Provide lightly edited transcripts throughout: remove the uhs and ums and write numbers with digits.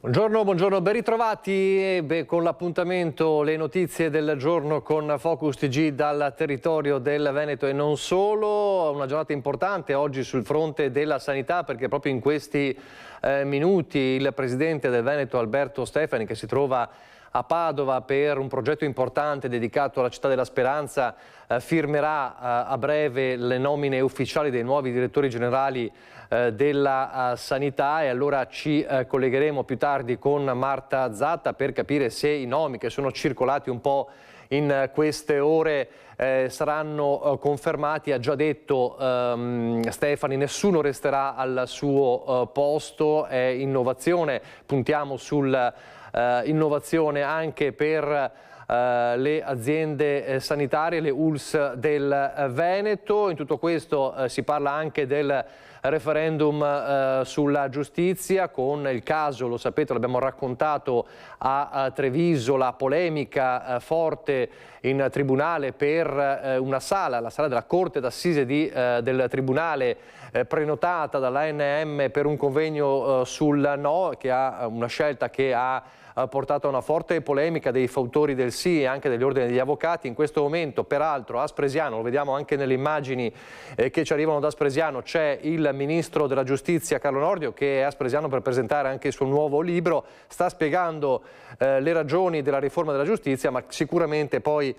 Buongiorno, ben ritrovati con l'appuntamento, le notizie del giorno con Focus TG dal territorio del Veneto e non solo. Una giornata importante oggi sul fronte della sanità, perché proprio in questi minuti il presidente del Veneto Alberto Stefani, che si trova a Padova per un progetto importante dedicato alla città della Speranza, firmerà a breve le nomine ufficiali dei nuovi direttori generali della sanità, e allora ci collegheremo più tardi con Marta Zatta per capire se i nomi che sono circolati un po' in queste ore saranno confermati. Ha già detto Stefani, nessuno resterà al suo posto, è innovazione, puntiamo sul innovazione anche per le aziende sanitarie, le ULS del Veneto. In tutto questo si parla anche del referendum sulla giustizia, con il caso, lo sapete, l'abbiamo raccontato a Treviso, la polemica forte in tribunale per una sala, la sala della Corte d'Assise del Tribunale, prenotata dall'ANM per un convegno sul no, che ha una scelta che ha portato a una forte polemica dei fautori del sì e anche degli ordini degli avvocati. In questo momento, peraltro, a Spresiano, lo vediamo anche nelle immagini che ci arrivano da Spresiano, c'è il ministro della giustizia Carlo Nordio, che è a Spresiano per presentare anche il suo nuovo libro. Sta spiegando le ragioni della riforma della giustizia, ma sicuramente poi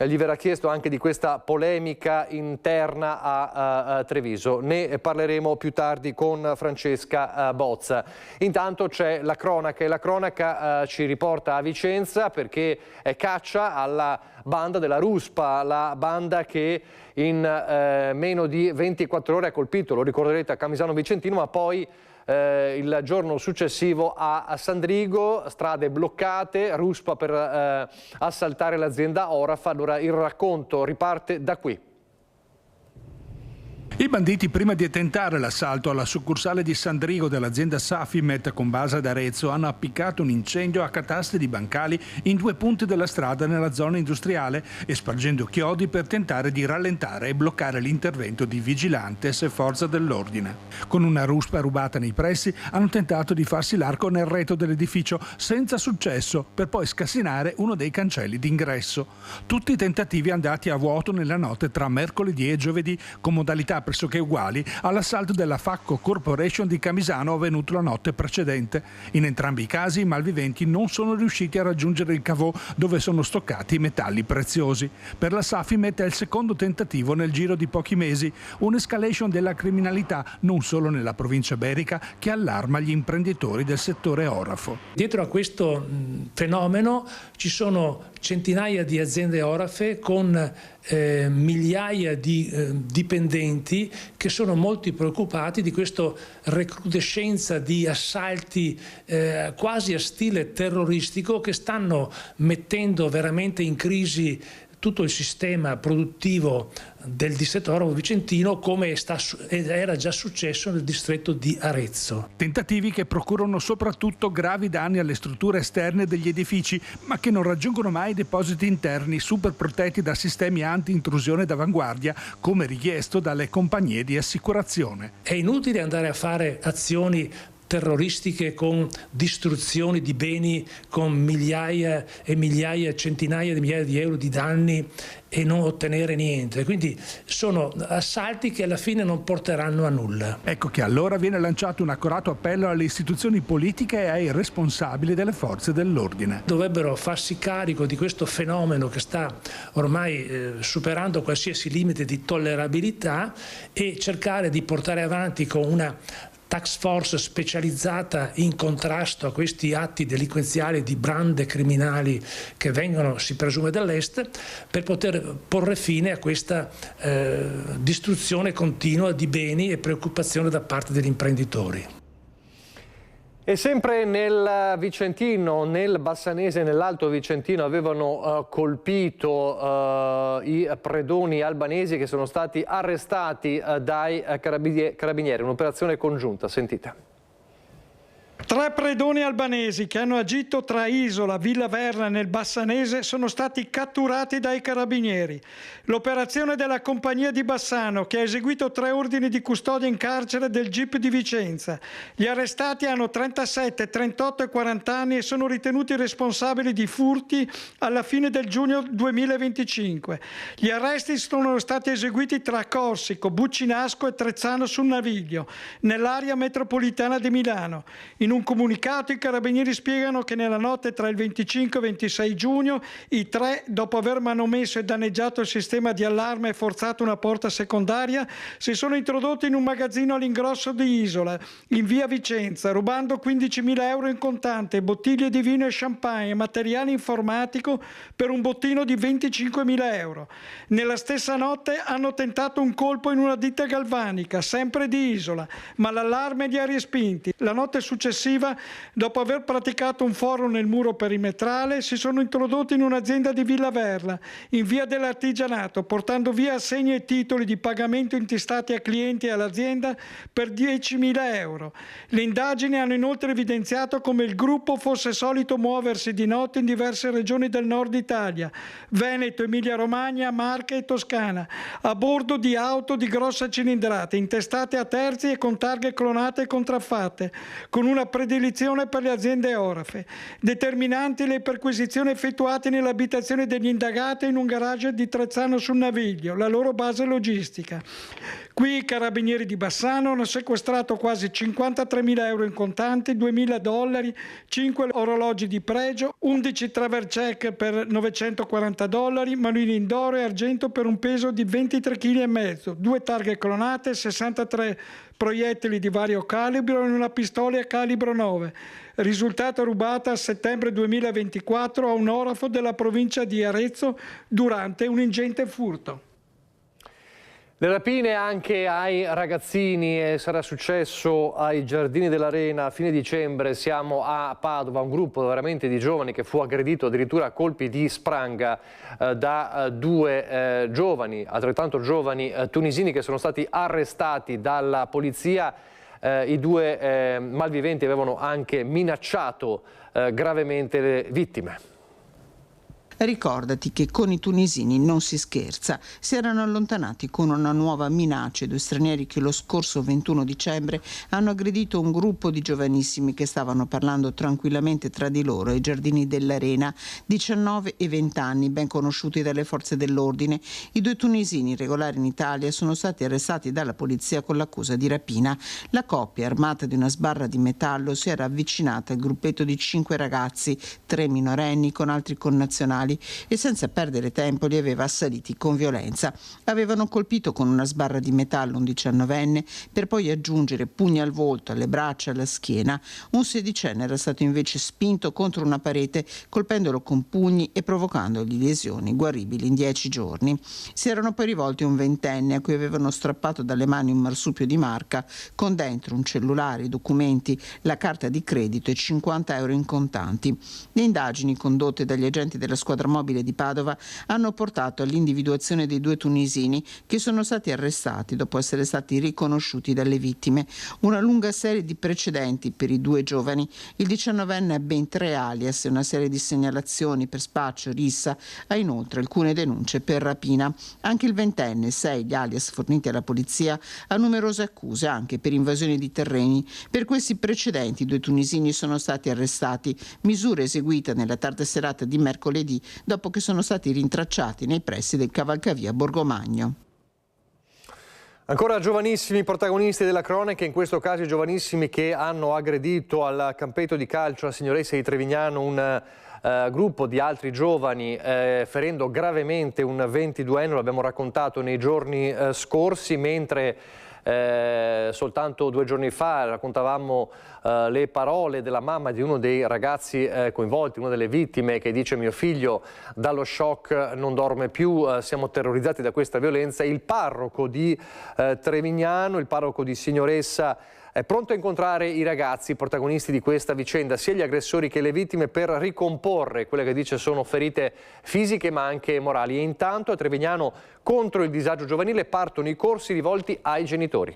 gli verrà chiesto anche di questa polemica interna a Treviso. Ne parleremo più tardi con Francesca Bozza. Intanto c'è la cronaca, e la cronaca ci riporta a Vicenza, perché è caccia alla banda della Ruspa, la banda che in meno di 24 ore ha colpito, lo ricorderete, a Camisano Vicentino, ma poi il giorno successivo a Sandrigo, strade bloccate, Ruspa per assaltare l'azienda Oraf. Allora il racconto riparte da qui. I banditi, prima di tentare l'assalto alla succursale di Sandrigo dell'azienda Safimet con base ad Arezzo, hanno appiccato un incendio a cataste di bancali in 2 punti della strada nella zona industriale, spargendo chiodi per tentare di rallentare e bloccare l'intervento di vigilantes e forza dell'ordine. Con una ruspa rubata nei pressi hanno tentato di farsi l'arco nel retro dell'edificio, senza successo, per poi scassinare uno dei cancelli d'ingresso. Tutti i tentativi andati a vuoto nella notte tra mercoledì e giovedì, con modalità pressoché uguali all'assalto della Facco Corporation di Camisano avvenuto la notte precedente. In entrambi i casi i malviventi non sono riusciti a raggiungere il cavò dove sono stoccati i metalli preziosi. Per la Safimet è il secondo tentativo nel giro di pochi mesi, un'escalation della criminalità non solo nella provincia iberica che allarma gli imprenditori del settore orafo. Dietro a questo fenomeno ci sono centinaia di aziende orafe con migliaia di dipendenti che sono molto preoccupati di questa recrudescenza di assalti quasi a stile terroristico, che stanno mettendo veramente in crisi tutto il sistema produttivo del distretto orafo vicentino, come era già successo nel distretto di Arezzo. Tentativi che procurano soprattutto gravi danni alle strutture esterne degli edifici, ma che non raggiungono mai i depositi interni super protetti da sistemi anti-intrusione d'avanguardia, come richiesto dalle compagnie di assicurazione. È inutile andare a fare azioni terroristiche con distruzioni di beni, con migliaia e migliaia, centinaia di migliaia di euro di danni e non ottenere niente. Quindi sono assalti che alla fine non porteranno a nulla. Ecco che allora viene lanciato un accorato appello alle istituzioni politiche e ai responsabili delle forze dell'ordine. Dovrebbero farsi carico di questo fenomeno che sta ormai superando qualsiasi limite di tollerabilità, e cercare di portare avanti con una task force specializzata in contrasto a questi atti delinquenziali di brande criminali che vengono, si presume, dall'est, per poter porre fine a questa distruzione continua di beni e preoccupazione da parte degli imprenditori. E sempre nel Vicentino, nel Bassanese e nell'Alto Vicentino avevano colpito i predoni albanesi, che sono stati arrestati dai carabinieri, un'operazione congiunta. Sentite. 3 predoni albanesi che hanno agito tra Isola, Villa Verna nel Bassanese sono stati catturati dai carabinieri. L'operazione della compagnia di Bassano, che ha eseguito 3 ordini di custodia in carcere del GIP di Vicenza. Gli arrestati hanno 37, 38 e 40 anni e sono ritenuti responsabili di furti alla fine del giugno 2025. Gli arresti sono stati eseguiti tra Corsico, Buccinasco e Trezzano sul Naviglio, nell'area metropolitana di Milano. In un comunicato i carabinieri spiegano che nella notte tra il 25 e 26 giugno i 3, dopo aver manomesso e danneggiato il sistema di allarme e forzato una porta secondaria, si sono introdotti in un magazzino all'ingrosso di Isola, in via Vicenza, rubando 15.000 euro in contante, bottiglie di vino e champagne e materiale informatico per un bottino di 25.000 euro. Nella stessa notte hanno tentato un colpo in una ditta galvanica, sempre di Isola, ma l'allarme li ha respinti. La notte successiva, dopo aver praticato un foro nel muro perimetrale, si sono introdotti in un'azienda di Villa Verna, in via dell'Artigianato, portando via assegni e titoli di pagamento intestati a clienti e all'azienda per 10.000 euro. Le indagini hanno inoltre evidenziato come il gruppo fosse solito muoversi di notte in diverse regioni del nord Italia, Veneto, Emilia-Romagna, Marche e Toscana, a bordo di auto di grossa cilindrata, intestate a terzi e con targhe clonate e contraffatte, con una predilizione per le aziende orafe. Determinanti le perquisizioni effettuate nell'abitazione degli indagati in un garage di Trezzano sul Naviglio, la loro base logistica. Qui i carabinieri di Bassano hanno sequestrato quasi 53.000 euro in contanti, $2.000, 5 orologi di pregio, 11 travel check per $940, manubri d'oro e argento per un peso di 23,5 kg, 2 targhe clonate, 63 proiettili di vario calibro e una pistola a calibro 9, risultata rubata a settembre 2024 a un orafo della provincia di Arezzo durante un ingente furto. Le rapine anche ai ragazzini, sarà successo ai Giardini dell'Arena a fine dicembre. Siamo a Padova, un gruppo veramente di giovani che fu aggredito addirittura a colpi di spranga da 2 giovani, altrettanto giovani tunisini, che sono stati arrestati dalla polizia. I 2 malviventi avevano anche minacciato gravemente le vittime. Ricordati che con i tunisini non si scherza. Si erano allontanati con una nuova minaccia i 2 stranieri che lo scorso 21 dicembre hanno aggredito un gruppo di giovanissimi che stavano parlando tranquillamente tra di loro ai Giardini dell'Arena, 19 e 20 anni, ben conosciuti dalle forze dell'ordine. I 2 tunisini regolari in Italia sono stati arrestati dalla polizia con l'accusa di rapina. La coppia, armata di una sbarra di metallo, si era avvicinata al gruppetto di 5 ragazzi, 3 minorenni con altri connazionali, e senza perdere tempo li aveva assaliti con violenza. Avevano colpito con una sbarra di metallo un 19enne per poi aggiungere pugni al volto, alle braccia, alla schiena. Un 16enne era stato invece spinto contro una parete colpendolo con pugni e provocandogli lesioni guaribili in 10 giorni. Si erano poi rivolti a un 20enne a cui avevano strappato dalle mani un marsupio di marca con dentro un cellulare, i documenti, la carta di credito e 50 euro in contanti. Le indagini condotte dagli agenti della squadra mobile di Padova hanno portato all'individuazione dei 2 tunisini che sono stati arrestati dopo essere stati riconosciuti dalle vittime. Una lunga serie di precedenti per i 2 giovani. Il 19enne ha ben 3 alias e una serie di segnalazioni per spaccio, rissa, ha inoltre alcune denunce per rapina. Anche il 20enne, 6 gli alias forniti alla polizia, ha numerose accuse anche per invasione di terreni. Per questi precedenti i 2 tunisini sono stati arrestati, misura eseguita nella tarda serata di mercoledì dopo che sono stati rintracciati nei pressi del cavalcavia Borgomagno. Ancora giovanissimi protagonisti della cronaca, in questo caso i giovanissimi che hanno aggredito al campetto di calcio a Signoressa di Trevignano un gruppo di altri giovani, ferendo gravemente un 22enne, lo abbiamo raccontato nei giorni scorsi, mentre soltanto 2 giorni fa raccontavamo le parole della mamma di uno dei ragazzi coinvolti, una delle vittime, che dice: mio figlio dallo shock non dorme più, siamo terrorizzati da questa violenza. Il parroco di Trevignano, il parroco di Signoressa, è pronto a incontrare i ragazzi protagonisti di questa vicenda, sia gli aggressori che le vittime, per ricomporre quelle che dice sono ferite fisiche ma anche morali. E intanto a Trevignano, contro il disagio giovanile, partono i corsi rivolti ai genitori.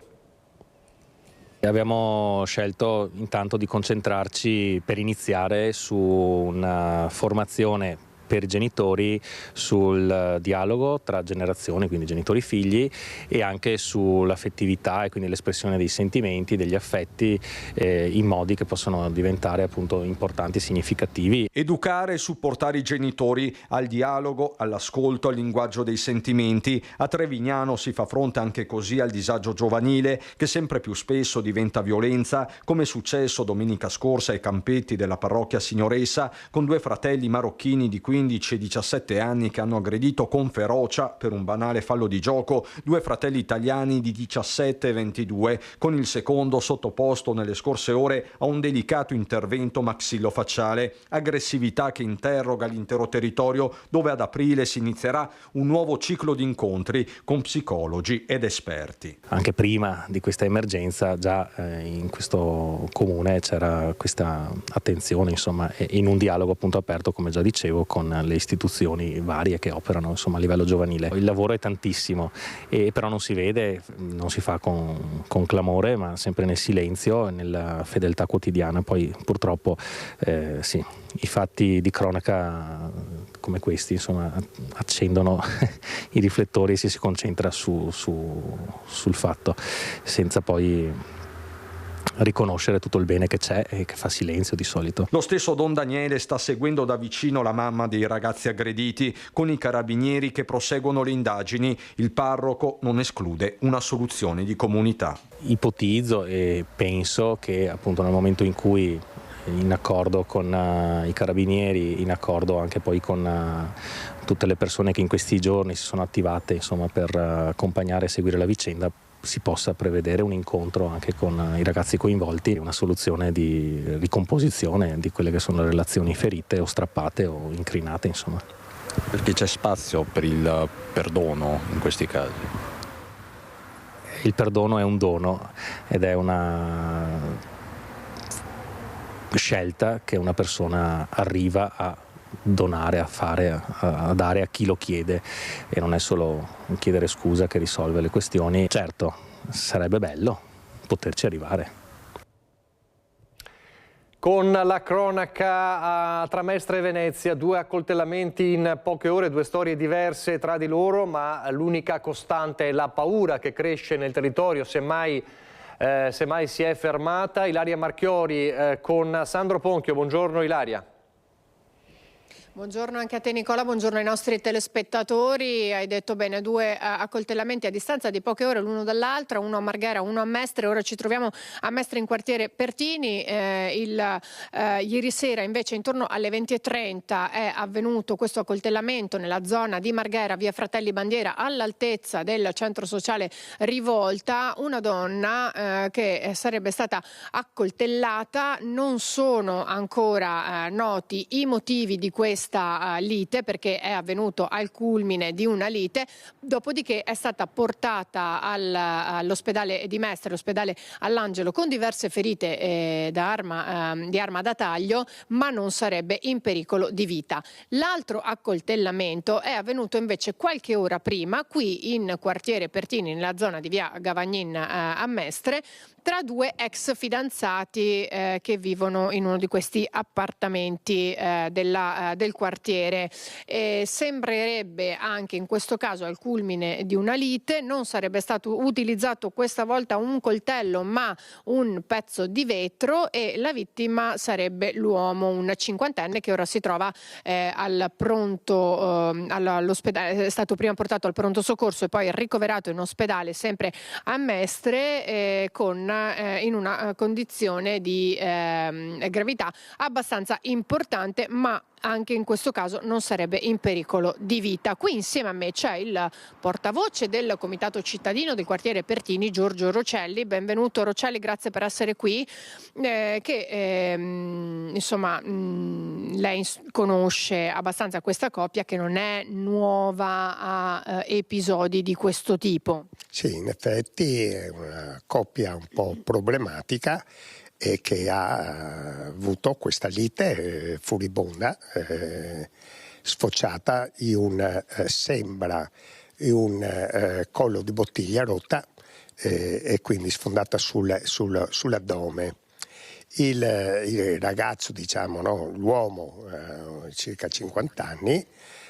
Abbiamo scelto intanto di concentrarci per iniziare su una formazione per i genitori sul dialogo tra generazioni, quindi genitori-figli, e anche sull'affettività e quindi l'espressione dei sentimenti, degli affetti in modi che possono diventare appunto importanti e significativi. Educare e supportare i genitori al dialogo, all'ascolto, al linguaggio dei sentimenti. A Trevignano si fa fronte anche così al disagio giovanile che sempre più spesso diventa violenza, come è successo domenica scorsa ai campetti della parrocchia Signoressa con 2 fratelli marocchini di 15 e 17 anni che hanno aggredito con ferocia per un banale fallo di gioco 2 fratelli italiani di 17 e 22, con il secondo sottoposto nelle scorse ore a un delicato intervento maxillofacciale, aggressività che interroga l'intero territorio, dove ad aprile si inizierà un nuovo ciclo di incontri con psicologi ed esperti. Anche prima di questa emergenza già in questo comune c'era questa attenzione, insomma, in un dialogo appunto aperto, come già dicevo, con le istituzioni varie che operano, insomma, a livello giovanile. Il lavoro è tantissimo, però non si vede, non si fa con clamore, ma sempre nel silenzio e nella fedeltà quotidiana. Poi purtroppo sì, i fatti di cronaca come questi, insomma, accendono i riflettori e si concentra sul fatto, senza poi riconoscere tutto il bene che c'è e che fa silenzio di solito. Lo stesso Don Daniele sta seguendo da vicino la mamma dei ragazzi aggrediti, con i carabinieri che proseguono le indagini. Il parroco non esclude una soluzione di comunità. Ipotizzo e penso che appunto nel momento in cui, in accordo con i carabinieri, in accordo anche poi con tutte le persone che in questi giorni si sono attivate, insomma, per accompagnare e seguire la vicenda, si possa prevedere un incontro anche con i ragazzi coinvolti, una soluzione di ricomposizione di quelle che sono le relazioni ferite o strappate o incrinate, insomma. Perché c'è spazio per il perdono in questi casi? Il perdono è un dono ed è una scelta che una persona arriva a donare, a fare, a dare a chi lo chiede, e non è solo chiedere scusa che risolve le questioni. Certo, sarebbe bello poterci arrivare. Con la cronaca tra Mestre e Venezia, 2 accoltellamenti in poche ore, 2 storie diverse tra di loro, ma l'unica costante è la paura che cresce nel territorio, semmai si è fermata. Ilaria Marchiori con Sandro Ponchio. Buongiorno Ilaria. Buongiorno anche a te Nicola, buongiorno ai nostri telespettatori. Hai detto bene, 2 accoltellamenti a distanza di poche ore l'uno dall'altro, uno a Marghera, uno a Mestre. Ora ci troviamo a Mestre in quartiere Pertini. Ieri sera invece intorno alle 20:30 è avvenuto questo accoltellamento nella zona di Marghera, via Fratelli Bandiera, all'altezza del centro sociale Rivolta. Una donna che sarebbe stata accoltellata. Non sono ancora noti i motivi di questa lite, perché è avvenuto al culmine di una lite, dopodiché è stata portata all'ospedale di Mestre, l'ospedale All'Angelo, con diverse ferite di arma da taglio, ma non sarebbe in pericolo di vita. L'altro accoltellamento è avvenuto invece qualche ora prima, qui in quartiere Pertini, nella zona di via Gavagnin a Mestre, tra 2 ex fidanzati che vivono in uno di questi appartamenti del quartiere. Sembrerebbe anche in questo caso al culmine di una lite. Non sarebbe stato utilizzato questa volta un coltello ma un pezzo di vetro, e la vittima sarebbe l'uomo, un 50enne che ora si trova all'ospedale. È stato prima portato al pronto soccorso e poi ricoverato in ospedale sempre a Mestre in una condizione di gravità abbastanza importante, ma anche in questo caso non sarebbe in pericolo di vita. Qui insieme a me c'è il portavoce del Comitato Cittadino del quartiere Pertini, Giorgio Rocelli. Benvenuto Rocelli, grazie per essere qui. Lei conosce abbastanza questa coppia, che non è nuova a episodi di questo tipo. Sì, in effetti è una coppia un po' problematica e che ha avuto questa lite furibonda, sfociata in un collo di bottiglia rotta, e quindi sfondata sull'addome. Il ragazzo, diciamo, no? L'uomo, circa 50 anni,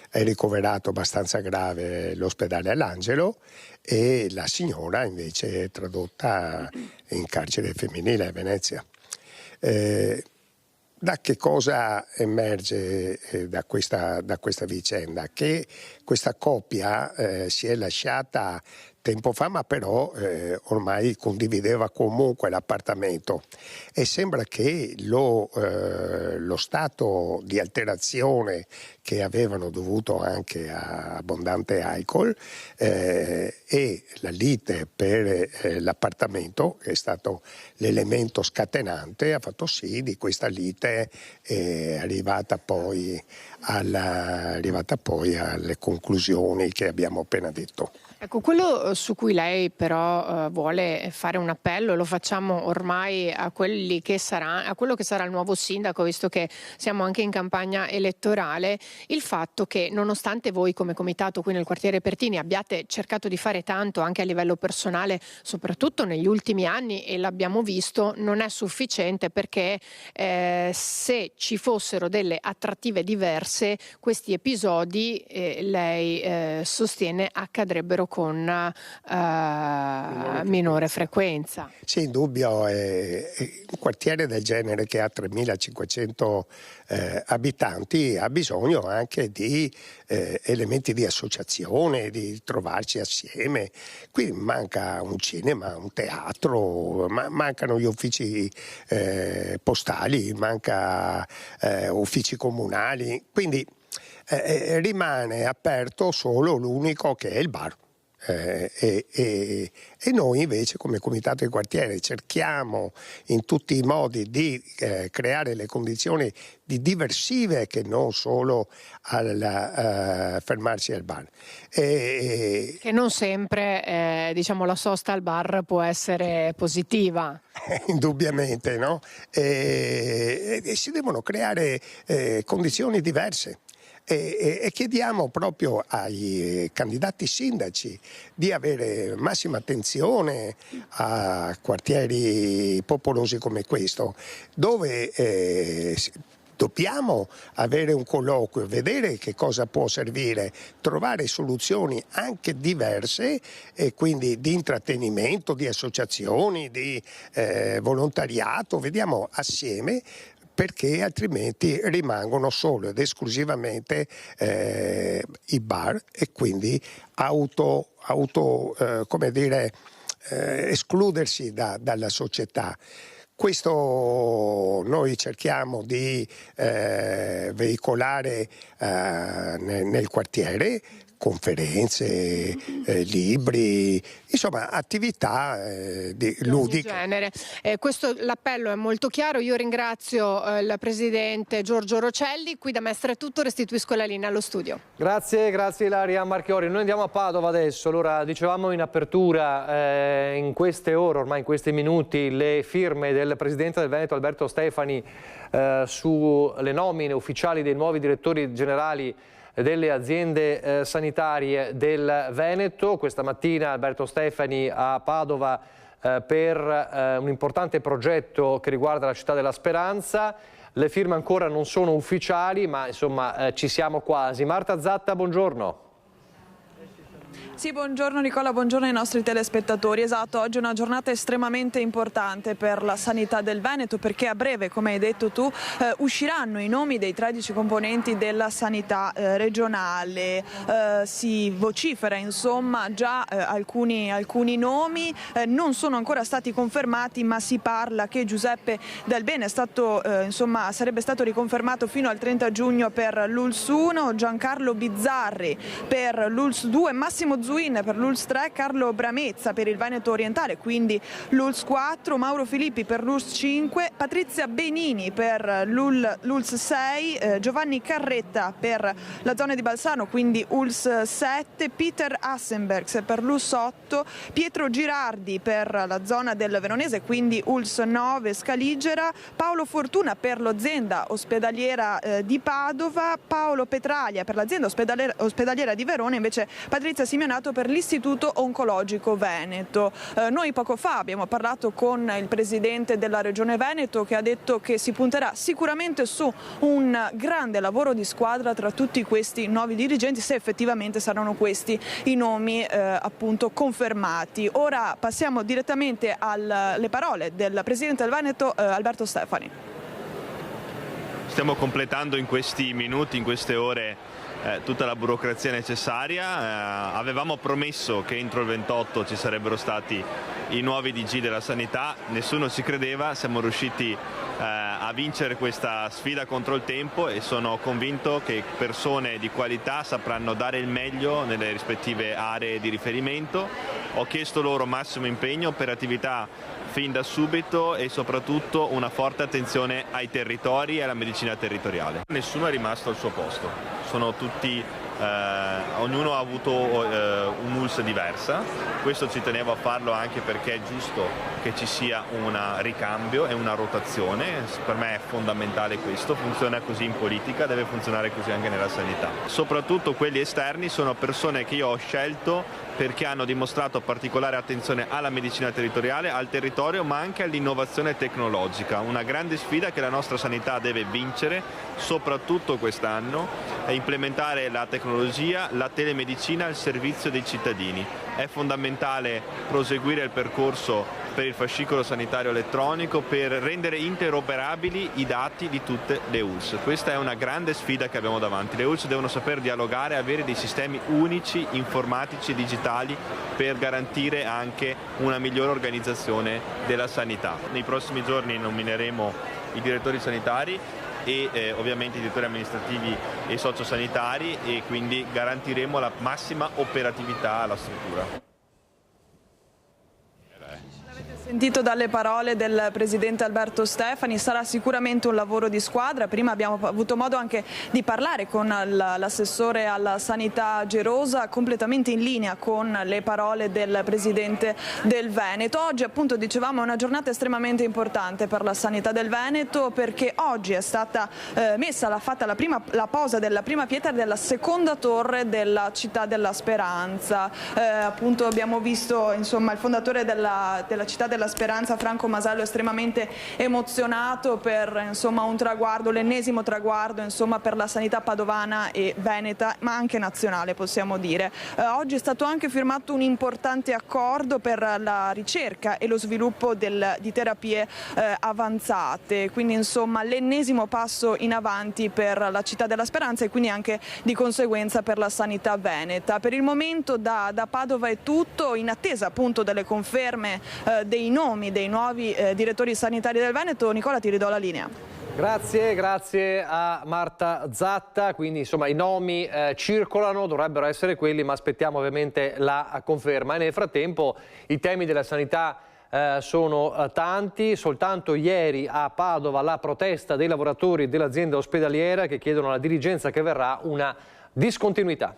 è ricoverato abbastanza grave all'ospedale all'Angelo e la signora invece è tradotta in carcere femminile a Venezia. Da che cosa emerge da questa vicenda? Che questa coppia si è lasciata tempo fa, ma però ormai condivideva comunque l'appartamento e sembra che lo stato di alterazione che avevano dovuto anche a abbondante alcol e la lite per l'appartamento, che è stato l'elemento scatenante, ha fatto sì di questa lite arrivata poi alle conclusioni che abbiamo appena detto. Ecco, quello su cui lei però vuole fare un appello, e lo facciamo ormai a quello che sarà il nuovo sindaco, visto che siamo anche in campagna elettorale, il fatto che nonostante voi come comitato qui nel quartiere Pertini abbiate cercato di fare tanto anche a livello personale, soprattutto negli ultimi anni, e l'abbiamo visto, non è sufficiente, perché se ci fossero delle attrattive diverse, questi episodi lei sostiene accadrebbero con minore frequenza. Sì, in dubbio, un quartiere del genere che ha 3.500 abitanti ha bisogno anche di elementi di associazione, di trovarci assieme. Qui manca un cinema, un teatro, mancano gli uffici postali, manca uffici comunali, quindi rimane aperto solo l'unico, che è il bar. E noi invece come comitato di quartiere cerchiamo in tutti i modi di creare le condizioni di diversive, che non solo fermarsi al bar. Che non sempre la sosta al bar può essere positiva. Indubbiamente, no? E si devono creare condizioni diverse. E chiediamo proprio ai candidati sindaci di avere massima attenzione a quartieri popolosi come questo, dove dobbiamo avere un colloquio, vedere che cosa può servire, trovare soluzioni anche diverse, e quindi di intrattenimento, di associazioni, di volontariato, vediamo assieme, perché altrimenti rimangono solo ed esclusivamente i bar, e quindi escludersi dalla società. Questo noi cerchiamo di veicolare nel quartiere, conferenze, libri, insomma attività ludiche. Genere. L'appello è molto chiaro. Io ringrazio il presidente Giorgio Rocelli. Qui da Mestre è tutto, restituisco la linea allo studio. Grazie Ilaria Marchiori. Noi andiamo a Padova adesso. Allora, dicevamo in apertura, in queste ore, ormai in questi minuti, le firme del presidente del Veneto Alberto Stefani sulle nomine ufficiali dei nuovi direttori generali delle aziende sanitarie del Veneto. Questa mattina Alberto Stefani a Padova per un importante progetto che riguarda la città della Speranza. Le firme ancora non sono ufficiali, ma insomma ci siamo quasi. Marta Zatta, buongiorno. Sì, buongiorno Nicola, buongiorno ai nostri telespettatori. Esatto, oggi è una giornata estremamente importante per la sanità del Veneto, perché a breve, come hai detto tu, usciranno i nomi dei 13 componenti della sanità regionale. Si vocifera insomma già alcuni nomi, non sono ancora stati confermati, ma si parla che Giuseppe Del Bene sarebbe stato riconfermato fino al 30 giugno per l'ULSS 1, Giancarlo Bizzarri per l'ULSS 2, Massimo Zuin per l'ULSS 3, Carlo Bramezza per il Veneto Orientale, quindi l'ULSS 4, Mauro Filippi per l'ULSS 5, Patrizia Benini per l'ULSS 6, Giovanni Carretta per la zona di Balsano, quindi ULSS 7, Peter Assenbergs per l'ULSS 8, Pietro Girardi per la zona del Veronese, quindi ULSS 9, Scaligera, Paolo Fortuna per l'azienda ospedaliera di Padova, Paolo Petraglia per l'azienda ospedaliera di Verona, invece Patrizia Simeonato per l'Istituto Oncologico Veneto. Noi poco fa abbiamo parlato con il presidente della Regione Veneto, che ha detto che si punterà sicuramente su un grande lavoro di squadra tra tutti questi nuovi dirigenti, se effettivamente saranno questi i nomi appunto confermati. Ora passiamo direttamente alle parole del presidente del Veneto, Alberto Stefani. Stiamo completando in questi minuti, in queste ore, tutta la burocrazia necessaria. Avevamo promesso che entro il 28 ci sarebbero stati i nuovi DG della sanità, nessuno ci credeva, siamo riusciti a vincere questa sfida contro il tempo e sono convinto che persone di qualità sapranno dare il meglio nelle rispettive aree di riferimento. Ho chiesto loro massimo impegno, operatività fin da subito e soprattutto una forte attenzione ai territori e alla medicina territoriale. Nessuno è rimasto al suo posto, sono tutti, ognuno ha avuto un'ULSS diversa, questo ci tenevo a farlo anche perché è giusto che ci sia un ricambio e una rotazione, per me è fondamentale questo, funziona così in politica, deve funzionare così anche nella sanità. Soprattutto quelli esterni sono persone che io ho scelto perché hanno dimostrato particolare attenzione alla medicina territoriale, al territorio, ma anche all'innovazione tecnologica. Una grande sfida che la nostra sanità deve vincere, soprattutto quest'anno, è implementare la tecnologia, la telemedicina al servizio dei cittadini. È fondamentale proseguire il percorso per il fascicolo sanitario elettronico per rendere interoperabili i dati di tutte le ULSS. Questa è una grande sfida che abbiamo davanti. Le ULSS devono saper dialogare, avere dei sistemi unici, informatici e digitali per garantire anche una migliore organizzazione della sanità. Nei prossimi giorni nomineremo i direttori sanitari e ovviamente i direttori amministrativi e sociosanitari e quindi garantiremo la massima operatività alla struttura. Sentito dalle parole del presidente Alberto Stefani, sarà sicuramente un lavoro di squadra. Prima abbiamo avuto modo anche di parlare con l'assessore alla sanità Gerosa, completamente in linea con le parole del presidente del Veneto. Oggi appunto dicevamo è una giornata estremamente importante per la sanità del Veneto, perché oggi è stata fatta la posa della prima pietra della seconda torre della Città della Speranza. Appunto abbiamo visto insomma il fondatore della Città della Speranza, Franco Masello, estremamente emozionato per insomma un traguardo, l'ennesimo traguardo insomma per la sanità padovana e veneta, ma anche nazionale possiamo dire. Oggi è stato anche firmato un importante accordo per la ricerca e lo sviluppo di terapie avanzate, quindi insomma l'ennesimo passo in avanti per la Città della Speranza e quindi anche di conseguenza per la sanità veneta. Per il momento da Padova è tutto, in attesa appunto delle conferme dei nomi dei nuovi direttori sanitari del Veneto. Nicola, ti ridò la linea. Grazie a Marta Zatta. Quindi insomma i nomi circolano, dovrebbero essere quelli, ma aspettiamo ovviamente la conferma. E nel frattempo i temi della sanità sono tanti. Soltanto ieri a Padova la protesta dei lavoratori dell'azienda ospedaliera che chiedono alla dirigenza che verrà una discontinuità.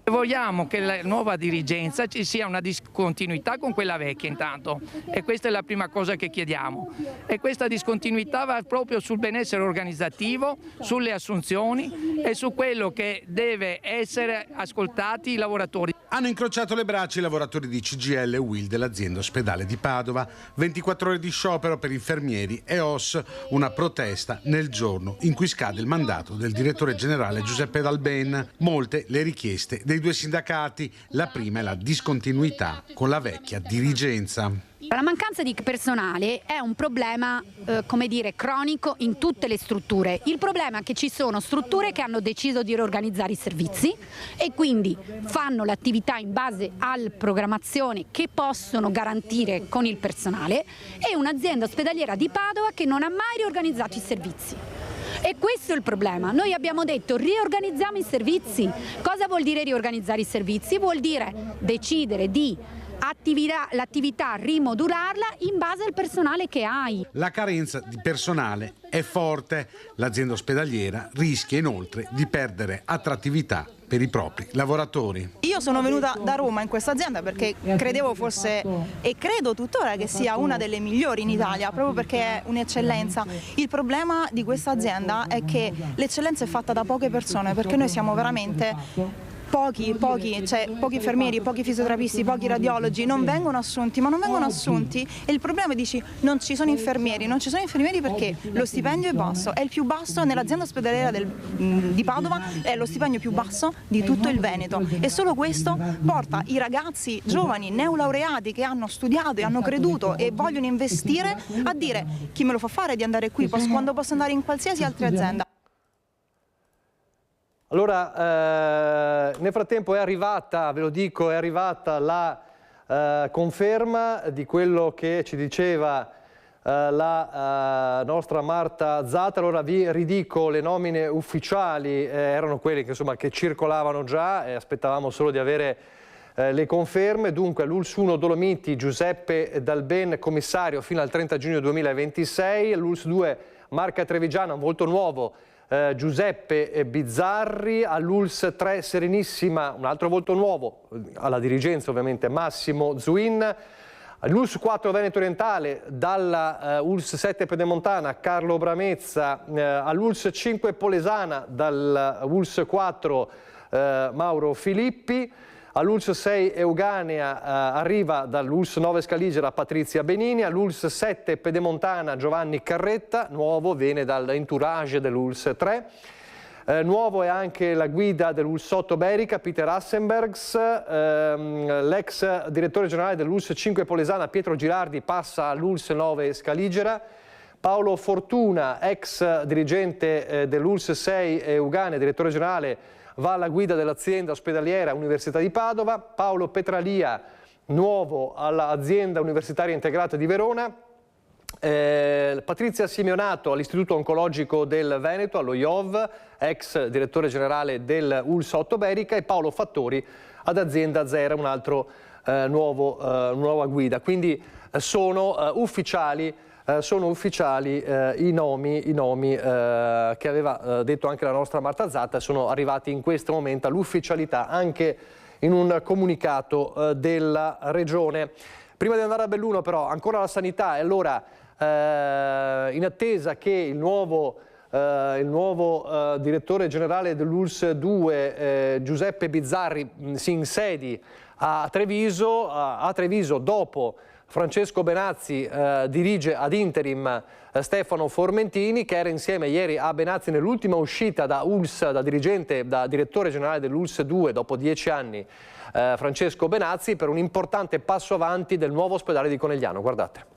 Vogliamo che la nuova dirigenza ci sia una discontinuità con quella vecchia intanto, e questa è la prima cosa che chiediamo, e questa discontinuità va proprio sul benessere organizzativo, sulle assunzioni e su quello che deve essere ascoltati i lavoratori. Hanno incrociato le braccia i lavoratori di CGIL e UIL dell'azienda ospedale di Padova. 24 ore di sciopero per infermieri e OSS, una protesta nel giorno in cui scade il mandato del direttore generale Giuseppe Dalben. Molte le richieste dei due sindacati, la prima è la discontinuità con la vecchia dirigenza. La mancanza di personale è un problema, come dire, cronico in tutte le strutture. Il problema è che ci sono strutture che hanno deciso di riorganizzare i servizi e quindi fanno l'attività in base alla programmazione che possono garantire con il personale, e un'azienda ospedaliera di Padova che non ha mai riorganizzato i servizi. E questo è il problema. Noi abbiamo detto riorganizziamo i servizi. Cosa vuol dire riorganizzare i servizi? Vuol dire decidere di l'attività, rimodularla in base al personale che hai. La carenza di personale è forte. L'azienda ospedaliera rischia inoltre di perdere attrattività per i propri lavoratori. Io sono venuta da Roma in questa azienda perché credevo fosse, e credo tuttora, che sia una delle migliori in Italia, proprio perché è un'eccellenza. Il problema di questa azienda è che l'eccellenza è fatta da poche persone, perché noi siamo veramente pochi infermieri, pochi fisioterapisti, pochi radiologi non vengono assunti, e il problema è dici non ci sono infermieri perché lo stipendio è basso, è il più basso nell'azienda ospedaliera di Padova, è lo stipendio più basso di tutto il Veneto, e solo questo porta i ragazzi giovani neolaureati che hanno studiato e hanno creduto e vogliono investire a dire chi me lo fa fare di andare qui quando posso andare in qualsiasi altra azienda. Allora, nel frattempo è arrivata, ve lo dico, è arrivata la conferma di quello che ci diceva la nostra Marta Zata. Allora vi ridico le nomine ufficiali, erano quelle che, insomma, che circolavano già, aspettavamo solo di avere le conferme. Dunque all'ULSS 1 Dolomiti Giuseppe Dalben, commissario fino al 30 giugno 2026, all'ULSS 2 Marca Trevigiana, molto nuovo, Giuseppe Bizzarri, all'ULSS 3 Serenissima, un altro volto nuovo, alla dirigenza ovviamente Massimo Zuin, all'ULSS 4 Veneto Orientale, dalla ULSS 7 Pedemontana Carlo Bramezza, all'ULSS 5 Polesana, dal ULSS 4 Mauro Filippi, all'ULSS 6 Euganea arriva dall'ULSS 9 Scaligera Patrizia Benini, all'ULSS 7 Pedemontana Giovanni Carretta, nuovo, viene dall'entourage dell'ULSS 3. Nuovo è anche la guida dell'ULSS 8 Berica, Peter Assenbergs, l'ex direttore generale dell'ULSS 5 Polesana Pietro Girardi passa all'ULSS 9 Scaligera, Paolo Fortuna, ex dirigente dell'ULSS 6 Euganea, direttore generale, va alla guida dell'azienda ospedaliera Università di Padova, Paolo Petralia, nuovo all'azienda universitaria integrata di Verona, Patrizia Simeonato all'Istituto Oncologico del Veneto, allo IOV, ex direttore generale dell'ULSS 8 Berica, e Paolo Fattori ad Azienda Zera, un altro nuova guida. Quindi sono ufficiali i nomi che aveva detto anche la nostra Marta Zata, sono arrivati in questo momento all'ufficialità anche in un comunicato della Regione. Prima di andare a Belluno però ancora la sanità, e allora in attesa che il nuovo direttore generale dell'ULSS 2 Giuseppe Bizzarri si insedi a Treviso, dopo Francesco Benazzi dirige ad interim Stefano Formentini, che era insieme ieri a Benazzi nell'ultima uscita da direttore generale dell'ULSS 2 dopo 10 anni, Francesco Benazzi, per un importante passo avanti del nuovo ospedale di Conegliano. Guardate.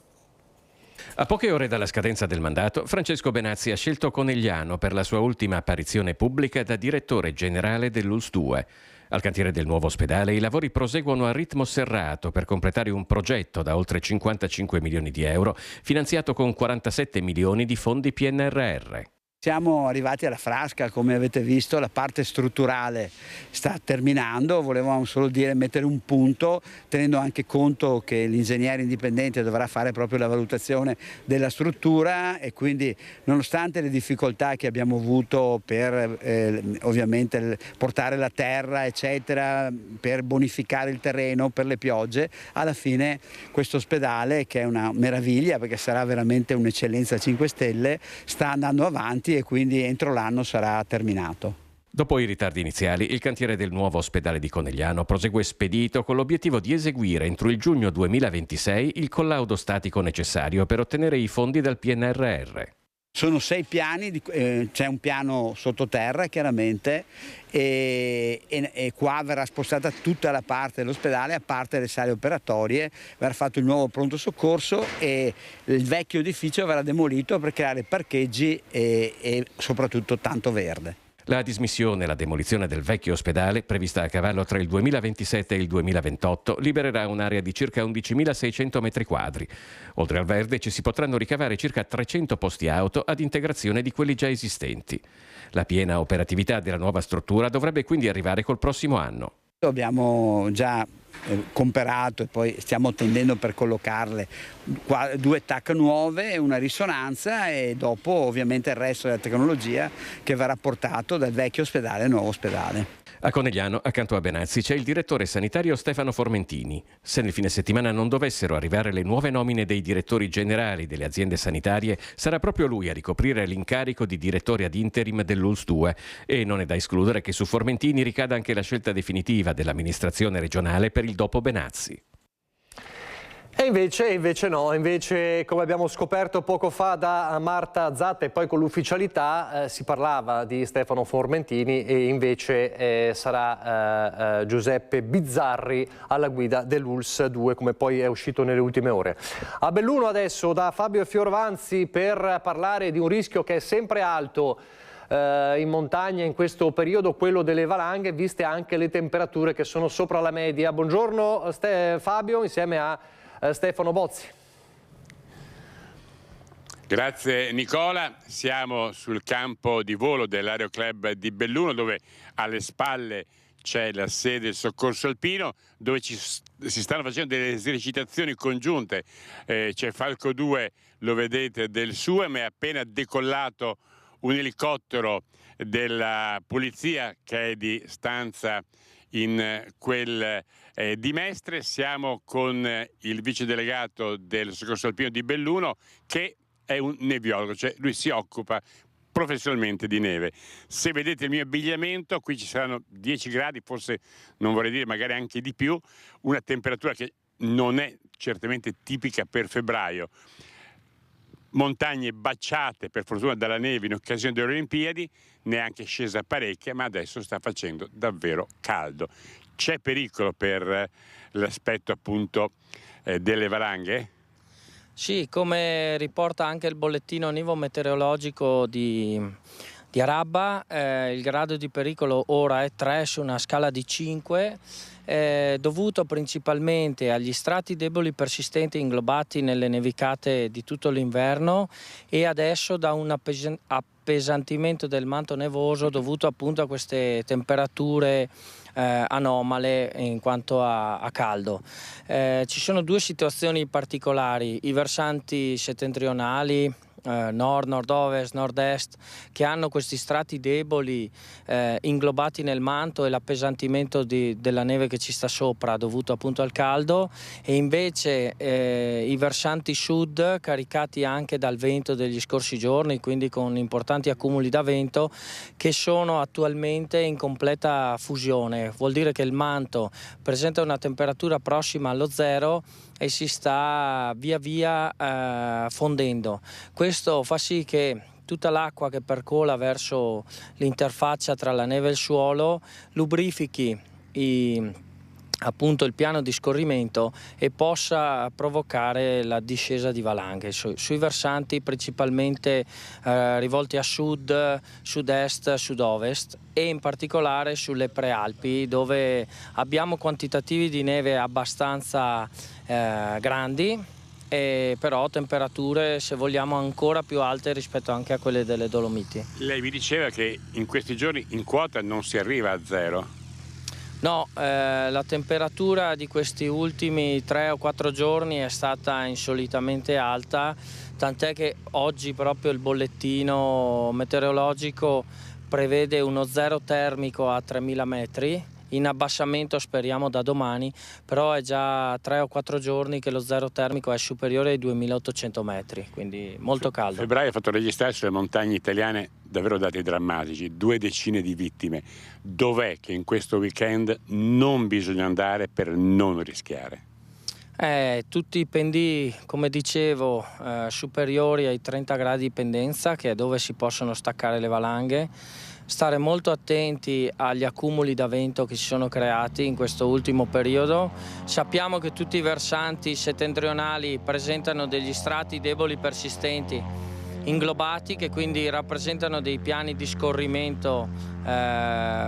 A poche ore dalla scadenza del mandato, Francesco Benazzi ha scelto Conegliano per la sua ultima apparizione pubblica da direttore generale dell'ULSS 2. Al cantiere del nuovo ospedale i lavori proseguono a ritmo serrato per completare un progetto da oltre 55 milioni di euro, finanziato con 47 milioni di fondi PNRR. Siamo arrivati alla frasca, come avete visto, la parte strutturale sta terminando, volevamo solo dire mettere un punto, tenendo anche conto che l'ingegnere indipendente dovrà fare proprio la valutazione della struttura, e quindi nonostante le difficoltà che abbiamo avuto per ovviamente portare la terra eccetera, per bonificare il terreno per le piogge, alla fine questo ospedale, che è una meraviglia perché sarà veramente un'eccellenza a 5 stelle, sta andando avanti e quindi entro l'anno sarà terminato. Dopo i ritardi iniziali, il cantiere del nuovo ospedale di Conegliano prosegue spedito con l'obiettivo di eseguire entro il giugno 2026 il collaudo statico necessario per ottenere i fondi dal PNRR. Sono 6 piani, c'è un piano sottoterra chiaramente, e qua verrà spostata tutta la parte dell'ospedale, a parte le sale operatorie, verrà fatto il nuovo pronto soccorso e il vecchio edificio verrà demolito per creare parcheggi e soprattutto tanto verde. La dismissione e la demolizione del vecchio ospedale, prevista a cavallo tra il 2027 e il 2028, libererà un'area di circa 11.600 metri quadri. Oltre al verde ci si potranno ricavare circa 300 posti auto ad integrazione di quelli già esistenti. La piena operatività della nuova struttura dovrebbe quindi arrivare col prossimo anno. Abbiamo già comperato e poi stiamo attendendo per collocarle 2 TAC nuove, una risonanza, e dopo ovviamente il resto della tecnologia che verrà portato dal vecchio ospedale al nuovo ospedale. A Conegliano, accanto a Benazzi, c'è il direttore sanitario Stefano Formentini. Se nel fine settimana non dovessero arrivare le nuove nomine dei direttori generali delle aziende sanitarie, sarà proprio lui a ricoprire l'incarico di direttore ad interim dell'ULSS 2 e non è da escludere che su Formentini ricada anche la scelta definitiva dell'amministrazione regionale per il dopo Benazzi. E invece no, come abbiamo scoperto poco fa da Marta Zatta e poi con l'ufficialità si parlava di Stefano Formentini e invece sarà Giuseppe Bizzarri alla guida dell'ULSS 2, come poi è uscito nelle ultime ore. A Belluno adesso da Fabio Fioravanti per parlare di un rischio che è sempre alto in montagna in questo periodo, quello delle valanghe, viste anche le temperature che sono sopra la media. Buongiorno Fabio, insieme a Stefano Bozzi. Grazie Nicola, siamo sul campo di volo dell'Aeroclub di Belluno, dove alle spalle c'è la sede del soccorso alpino, dove si stanno facendo delle esercitazioni congiunte. C'è Falco 2, lo vedete, del SUEM, è appena decollato un elicottero della polizia che è di stanza in quel di Mestre. Siamo con il vice delegato del soccorso alpino di Belluno, che è un neviologo, cioè lui si occupa professionalmente di neve. Se vedete il mio abbigliamento, qui ci saranno 10 gradi, forse non vorrei dire magari anche di più, una temperatura che non è certamente tipica per febbraio. Montagne baciate per fortuna dalla neve in occasione delle Olimpiadi, neanche scesa parecchia, ma adesso sta facendo davvero caldo. C'è pericolo per l'aspetto appunto delle valanghe? Sì, come riporta anche il bollettino nivo-meteorologico di Arabba, il grado di pericolo ora è 3 su una scala di 5, dovuto principalmente agli strati deboli persistenti inglobati nelle nevicate di tutto l'inverno e adesso da un appesantimento del manto nevoso dovuto appunto a queste temperature anomale in quanto a caldo. Ci sono due situazioni particolari: i versanti settentrionali, nord, nord-ovest, nord-est, che hanno questi strati deboli inglobati nel manto e l'appesantimento della neve che ci sta sopra dovuto appunto al caldo, e invece i versanti sud caricati anche dal vento degli scorsi giorni, quindi con importanti accumuli da vento che sono attualmente in completa fusione. Vuol dire che il manto presenta una temperatura prossima allo zero e si sta via via fondendo. Questo fa sì che tutta l'acqua che percola verso l'interfaccia tra la neve e il suolo lubrifichi appunto il piano di scorrimento e possa provocare la discesa di valanghe sui versanti principalmente rivolti a sud, sud-est, sud-ovest e in particolare sulle prealpi, dove abbiamo quantitativi di neve abbastanza grandi e però temperature, se vogliamo, ancora più alte rispetto anche a quelle delle Dolomiti. Lei mi diceva che in questi giorni in quota non si arriva a zero. No, la temperatura di questi ultimi 3 o 4 giorni è stata insolitamente alta, tant'è che oggi proprio il bollettino meteorologico prevede uno zero termico a 3000 metri, in abbassamento speriamo da domani, però è già 3 o 4 giorni che lo zero termico è superiore ai 2800 metri, quindi molto caldo. Febbraio ha fatto registrare sulle montagne italiane davvero dati drammatici, 2 decine di vittime. Dov'è che in questo weekend non bisogna andare per non rischiare? Tutti i pendii, come dicevo, superiori ai 30 gradi di pendenza, che è dove si possono staccare le valanghe. Stare molto attenti agli accumuli da vento che si sono creati in questo ultimo periodo. Sappiamo che tutti i versanti settentrionali presentano degli strati deboli persistenti inglobati, che quindi rappresentano dei piani di scorrimento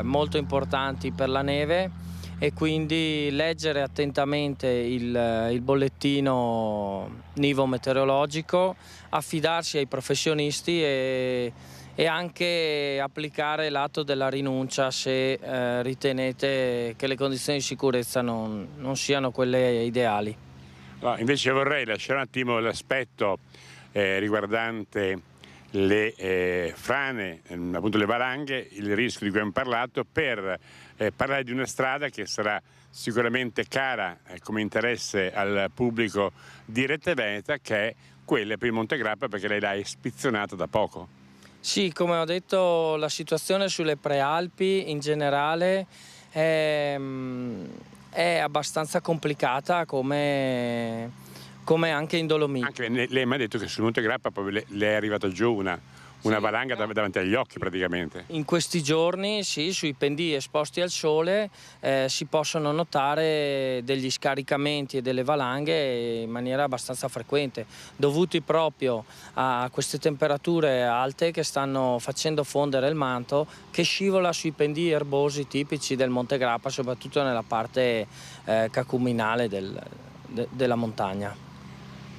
molto importanti per la neve, e quindi leggere attentamente il bollettino nivo-meteorologico, affidarsi ai professionisti e anche applicare l'atto della rinuncia se ritenete che le condizioni di sicurezza non siano quelle ideali. No, invece vorrei lasciare un attimo l'aspetto riguardante le frane, appunto le valanghe, il rischio di cui abbiamo parlato, per parlare di una strada che sarà sicuramente cara come interesse al pubblico di Rete Veneta, che è quella per il Monte Grappa, perché lei l'ha ispezionata da poco. Sì, come ho detto, la situazione sulle prealpi in generale è abbastanza complicata, come anche in Dolomiti. Anche lei mi ha detto che sul Monte Grappa proprio le è arrivata giù una valanga davanti agli occhi praticamente. In questi giorni, sì, sui pendii esposti al sole si possono notare degli scaricamenti e delle valanghe in maniera abbastanza frequente, dovuti proprio a queste temperature alte che stanno facendo fondere il manto, che scivola sui pendii erbosi tipici del Monte Grappa, soprattutto nella parte cacuminale della montagna.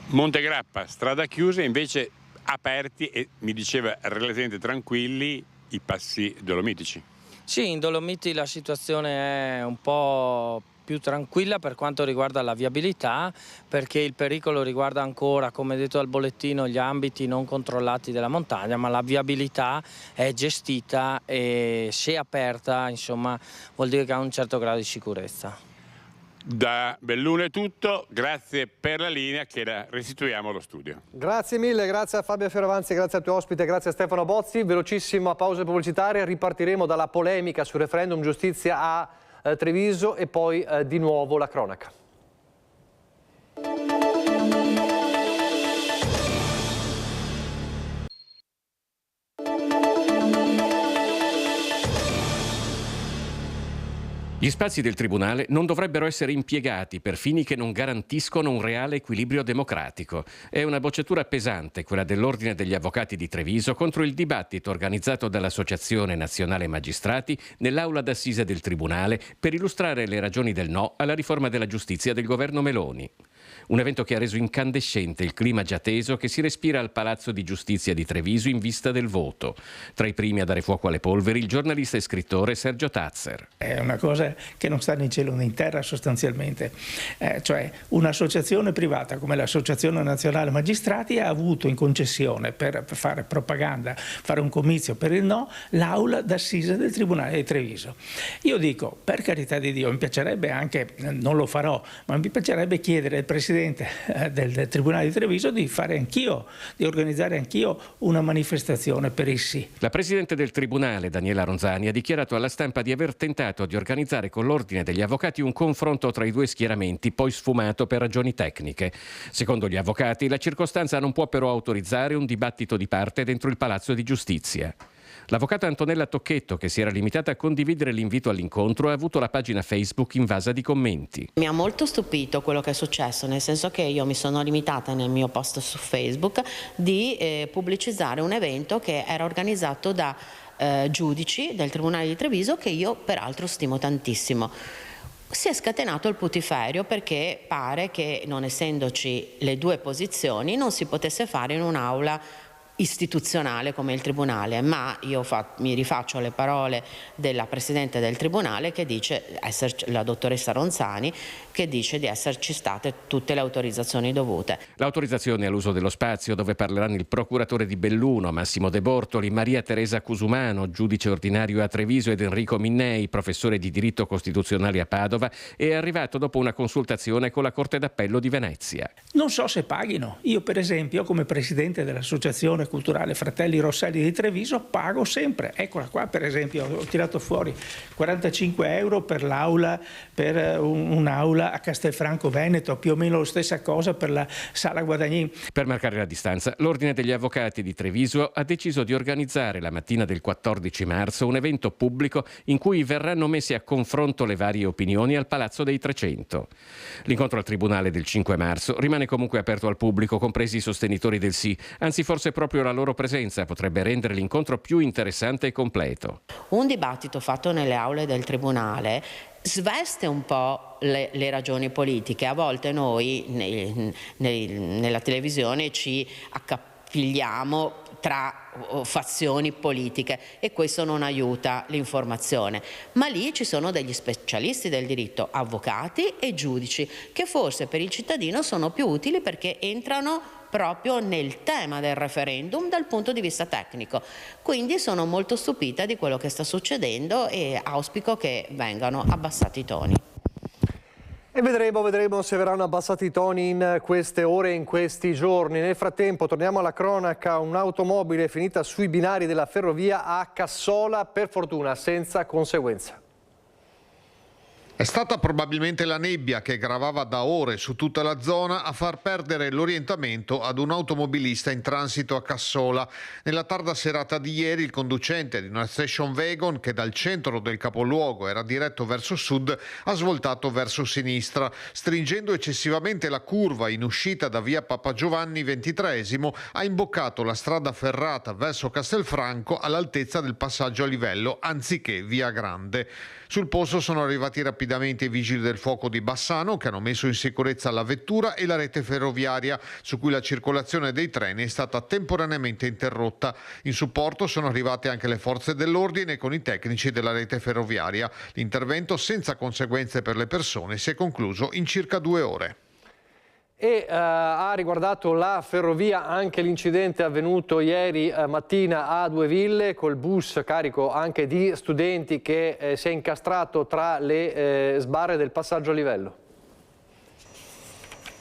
Monte Grappa, strada chiusa, invece aperti e, mi diceva, relativamente tranquilli i passi dolomitici. Sì, in Dolomiti la situazione è un po' più tranquilla per quanto riguarda la viabilità, perché il pericolo riguarda ancora, come detto dal bollettino, gli ambiti non controllati della montagna, ma la viabilità è gestita e se aperta, insomma, vuol dire che ha un certo grado di sicurezza. Da Belluno è tutto, grazie per la linea che la restituiamo allo studio. Grazie mille, grazie a Fabio Fioravanti, grazie al tuo ospite, grazie a Stefano Bozzi. Velocissima pausa pubblicitaria, ripartiremo dalla polemica sul referendum giustizia a Treviso e poi di nuovo la cronaca. Gli spazi del Tribunale non dovrebbero essere impiegati per fini che non garantiscono un reale equilibrio democratico. È una bocciatura pesante quella dell'Ordine degli Avvocati di Treviso contro il dibattito organizzato dall'Associazione Nazionale Magistrati nell'aula d'assise del Tribunale per illustrare le ragioni del no alla riforma della giustizia del governo Meloni. Un evento che ha reso incandescente il clima già teso che si respira al Palazzo di Giustizia di Treviso in vista del voto. Tra i primi a dare fuoco alle polveri il giornalista e scrittore Sergio Tazzer. È una cosa che non sta né in cielo né in terra sostanzialmente, cioè un'associazione privata come l'Associazione Nazionale Magistrati ha avuto in concessione per fare propaganda, fare un comizio per il no, l'aula d'assise del Tribunale di Treviso. Io dico, per carità di Dio, mi piacerebbe anche, non lo farò, ma mi piacerebbe chiedere al Presidente del Tribunale di Treviso di fare anch'io, di organizzare anch'io una manifestazione per il sì. La Presidente del Tribunale, Daniela Ronzani, ha dichiarato alla stampa di aver tentato di organizzare con l'Ordine degli Avvocati un confronto tra i due schieramenti, poi sfumato per ragioni tecniche. Secondo gli avvocati, la circostanza non può però autorizzare un dibattito di parte dentro il Palazzo di Giustizia. L'avvocata Antonella Tocchetto, che si era limitata a condividere l'invito all'incontro, ha avuto la pagina Facebook invasa di commenti. Mi ha molto stupito quello che è successo, nel senso che io mi sono limitata nel mio post su Facebook di pubblicizzare un evento che era organizzato da giudici del Tribunale di Treviso, che io peraltro stimo tantissimo. Si è scatenato il putiferio perché pare che, non essendoci le due posizioni, non si potesse fare in un'aula istituzionale come il Tribunale, ma io mi rifaccio alle parole della Presidente del Tribunale, che dice, la dottoressa Ronzani, che dice di esserci state tutte le autorizzazioni dovute. L'autorizzazione all'uso dello spazio, dove parleranno il procuratore di Belluno, Massimo De Bortoli, Maria Teresa Cusumano, giudice ordinario a Treviso, ed Enrico Minnei, professore di diritto costituzionale a Padova, è arrivato dopo una consultazione con la Corte d'Appello di Venezia. Non so se paghino. Io, per esempio, come Presidente dell'Associazione Culturale Fratelli Rosselli di Treviso, pago sempre. Eccola qua, per esempio, ho tirato fuori 45 euro per l'aula, per un'aula a Castelfranco Veneto, più o meno la stessa cosa per la Sala Guadagnin. Per marcare la distanza, l'Ordine degli Avvocati di Treviso ha deciso di organizzare la mattina del 14 marzo un evento pubblico in cui verranno messe a confronto le varie opinioni al Palazzo dei 300. L'incontro al Tribunale del 5 marzo rimane comunque aperto al pubblico, compresi i sostenitori del sì, anzi forse proprio la loro presenza potrebbe rendere l'incontro più interessante e completo. Un dibattito fatto nelle aule del Tribunale sveste un po' le ragioni politiche. A volte noi nella televisione ci accapigliamo tra fazioni politiche e questo non aiuta l'informazione, ma lì ci sono degli specialisti del diritto, avvocati e giudici, che forse per il cittadino sono più utili perché entrano proprio nel tema del referendum dal punto di vista tecnico. Quindi sono molto stupita di quello che sta succedendo e auspico che vengano abbassati i toni. E vedremo se verranno abbassati i toni in queste ore, in questi giorni. Nel frattempo torniamo alla cronaca: un'automobile è finita sui binari della ferrovia a Cassola, per fortuna senza conseguenze. È stata probabilmente la nebbia che gravava da ore su tutta la zona a far perdere l'orientamento ad un automobilista in transito a Cassola. Nella tarda serata di ieri il conducente di una station wagon che dal centro del capoluogo era diretto verso sud ha svoltato verso sinistra. Stringendo eccessivamente la curva in uscita da via Papa Giovanni XXIII ha imboccato la strada ferrata verso Castelfranco all'altezza del passaggio a livello anziché via Grande. Sul posto sono arrivati rapidamente i vigili del fuoco di Bassano che hanno messo in sicurezza la vettura e la rete ferroviaria su cui la circolazione dei treni è stata temporaneamente interrotta. In supporto sono arrivate anche le forze dell'ordine con i tecnici della rete ferroviaria. L'intervento senza conseguenze per le persone si è concluso in circa 2 ore. E ha riguardato la ferrovia anche l'incidente avvenuto ieri mattina a Due Ville col bus carico anche di studenti che si è incastrato tra le sbarre del passaggio a livello.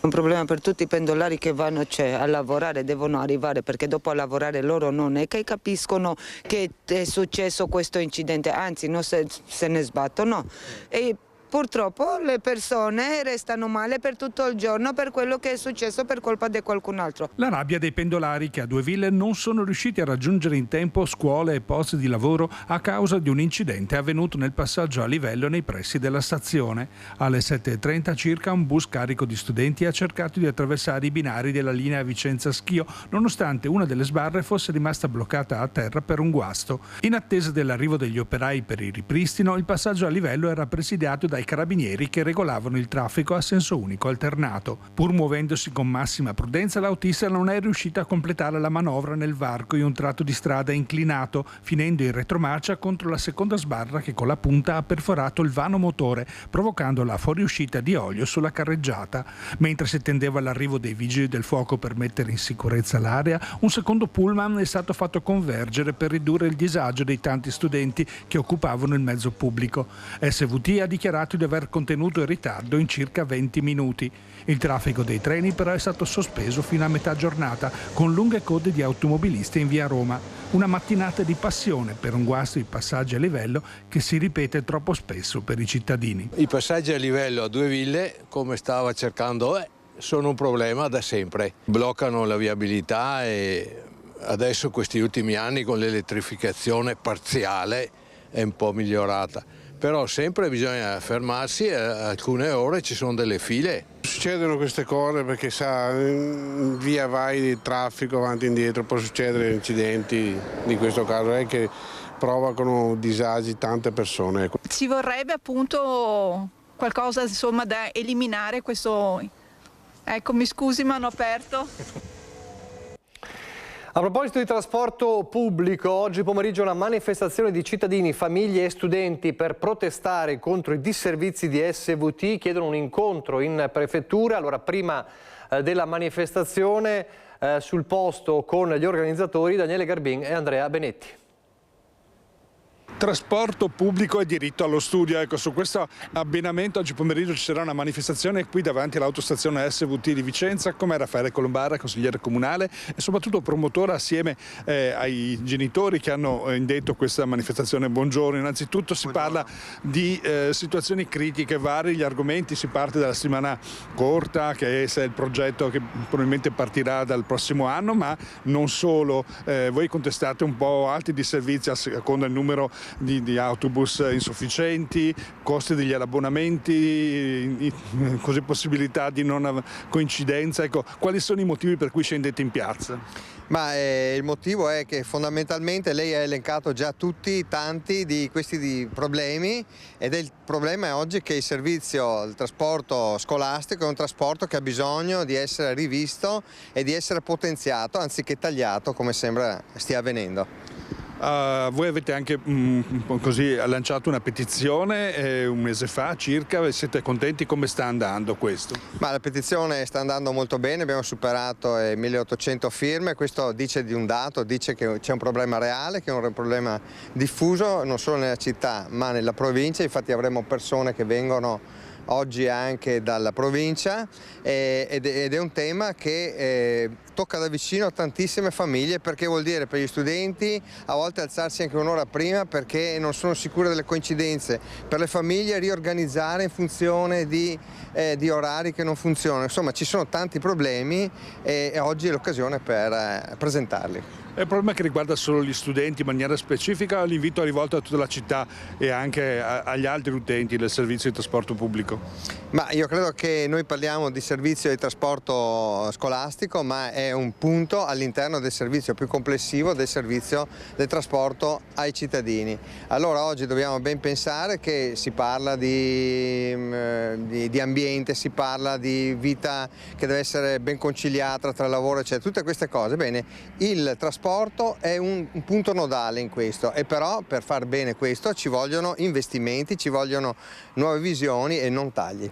Un problema per tutti i pendolari che vanno a lavorare, devono arrivare, perché dopo a lavorare loro non è che capiscono che è successo questo incidente, anzi non se ne sbattono. E purtroppo le persone restano male per tutto il giorno per quello che è successo per colpa di qualcun altro. La rabbia dei pendolari che a Due Ville non sono riusciti a raggiungere in tempo scuole e posti di lavoro a causa di un incidente avvenuto nel passaggio a livello nei pressi della stazione. Alle 7:30 circa un bus carico di studenti ha cercato di attraversare i binari della linea Vicenza-Schio, nonostante una delle sbarre fosse rimasta bloccata a terra per un guasto. In attesa dell'arrivo degli operai per il ripristino, il passaggio a livello era presidiato dai carabinieri che regolavano il traffico a senso unico alternato. Pur muovendosi con massima prudenza, l'autista non è riuscito a completare la manovra nel varco in un tratto di strada inclinato, finendo in retromarcia contro la seconda sbarra che con la punta ha perforato il vano motore, provocando la fuoriuscita di olio sulla carreggiata. Mentre si attendeva l'arrivo dei vigili del fuoco per mettere in sicurezza l'area, un secondo pullman è stato fatto convergere per ridurre il disagio dei tanti studenti che occupavano il mezzo pubblico. SVT ha dichiarato di aver contenuto il ritardo in circa 20 minuti. Il traffico dei treni però è stato sospeso fino a metà giornata, con lunghe code di automobilisti in via Roma. Una mattinata di passione per un guasto di passaggi a livello che si ripete troppo spesso per i cittadini. I passaggi a livello a Due Ville, come stava cercando, sono un problema da sempre. Bloccano la viabilità e adesso questi ultimi anni con l'elettrificazione parziale è un po' migliorata. Però sempre bisogna fermarsi e alcune ore ci sono delle file. Succedono queste cose perché via vai di traffico avanti e indietro, può succedere incidenti, di questo caso è che provocano disagi tante persone. Ci vorrebbe appunto qualcosa insomma da eliminare questo. Ecco, mi scusi ma hanno aperto. A proposito di trasporto pubblico, oggi pomeriggio una manifestazione di cittadini, famiglie e studenti per protestare contro i disservizi di SVT, chiedono un incontro in prefettura. Allora, prima della manifestazione sul posto con gli organizzatori Daniele Garbin e Andrea Benetti. Trasporto pubblico e diritto allo studio. Ecco, su questo abbinamento oggi pomeriggio ci sarà una manifestazione qui davanti all'autostazione SVT di Vicenza, come Raffaele Colombara, consigliere comunale e soprattutto promotore assieme ai genitori che hanno indetto questa manifestazione. Buongiorno, innanzitutto si parla di situazioni critiche varie, gli argomenti, si parte dalla settimana corta che è il progetto che probabilmente partirà dal prossimo anno, ma non solo, voi contestate un po' alti disservizi a seconda del numero di autobus insufficienti, costi degli abbonamenti, così possibilità di non coincidenza. Ecco, quali sono i motivi per cui scendete in piazza? Ma il motivo è che fondamentalmente lei ha elencato già tanti di questi problemi ed il problema è oggi che il trasporto scolastico è un trasporto che ha bisogno di essere rivisto e di essere potenziato anziché tagliato come sembra stia avvenendo. Voi avete anche così lanciato una petizione un mese fa circa, siete contenti? Come sta andando questo? Ma la petizione sta andando molto bene, abbiamo superato 1800 firme, questo dice di un dato, dice che c'è un problema reale, che è un problema diffuso non solo nella città ma nella provincia, infatti avremo persone che vengono oggi anche dalla provincia ed è un tema che tocca da vicino tantissime famiglie, perché vuol dire per gli studenti a volte alzarsi anche un'ora prima perché non sono sicure delle coincidenze, per le famiglie riorganizzare in funzione di orari che non funzionano, insomma ci sono tanti problemi e oggi è l'occasione per presentarli. È un problema che riguarda solo gli studenti in maniera specifica, l'invito è rivolto a tutta la città e anche agli altri utenti del servizio di trasporto pubblico? Ma io credo che noi parliamo di servizio di trasporto scolastico, ma è un punto all'interno del servizio più complessivo del servizio del trasporto ai cittadini. Allora oggi dobbiamo ben pensare che si parla di ambiente, si parla di vita che deve essere ben conciliata tra lavoro eccetera, tutte queste cose. Bene, il trasporto è un punto nodale in questo, e però per far bene questo ci vogliono investimenti, ci vogliono nuove visioni e non tagli.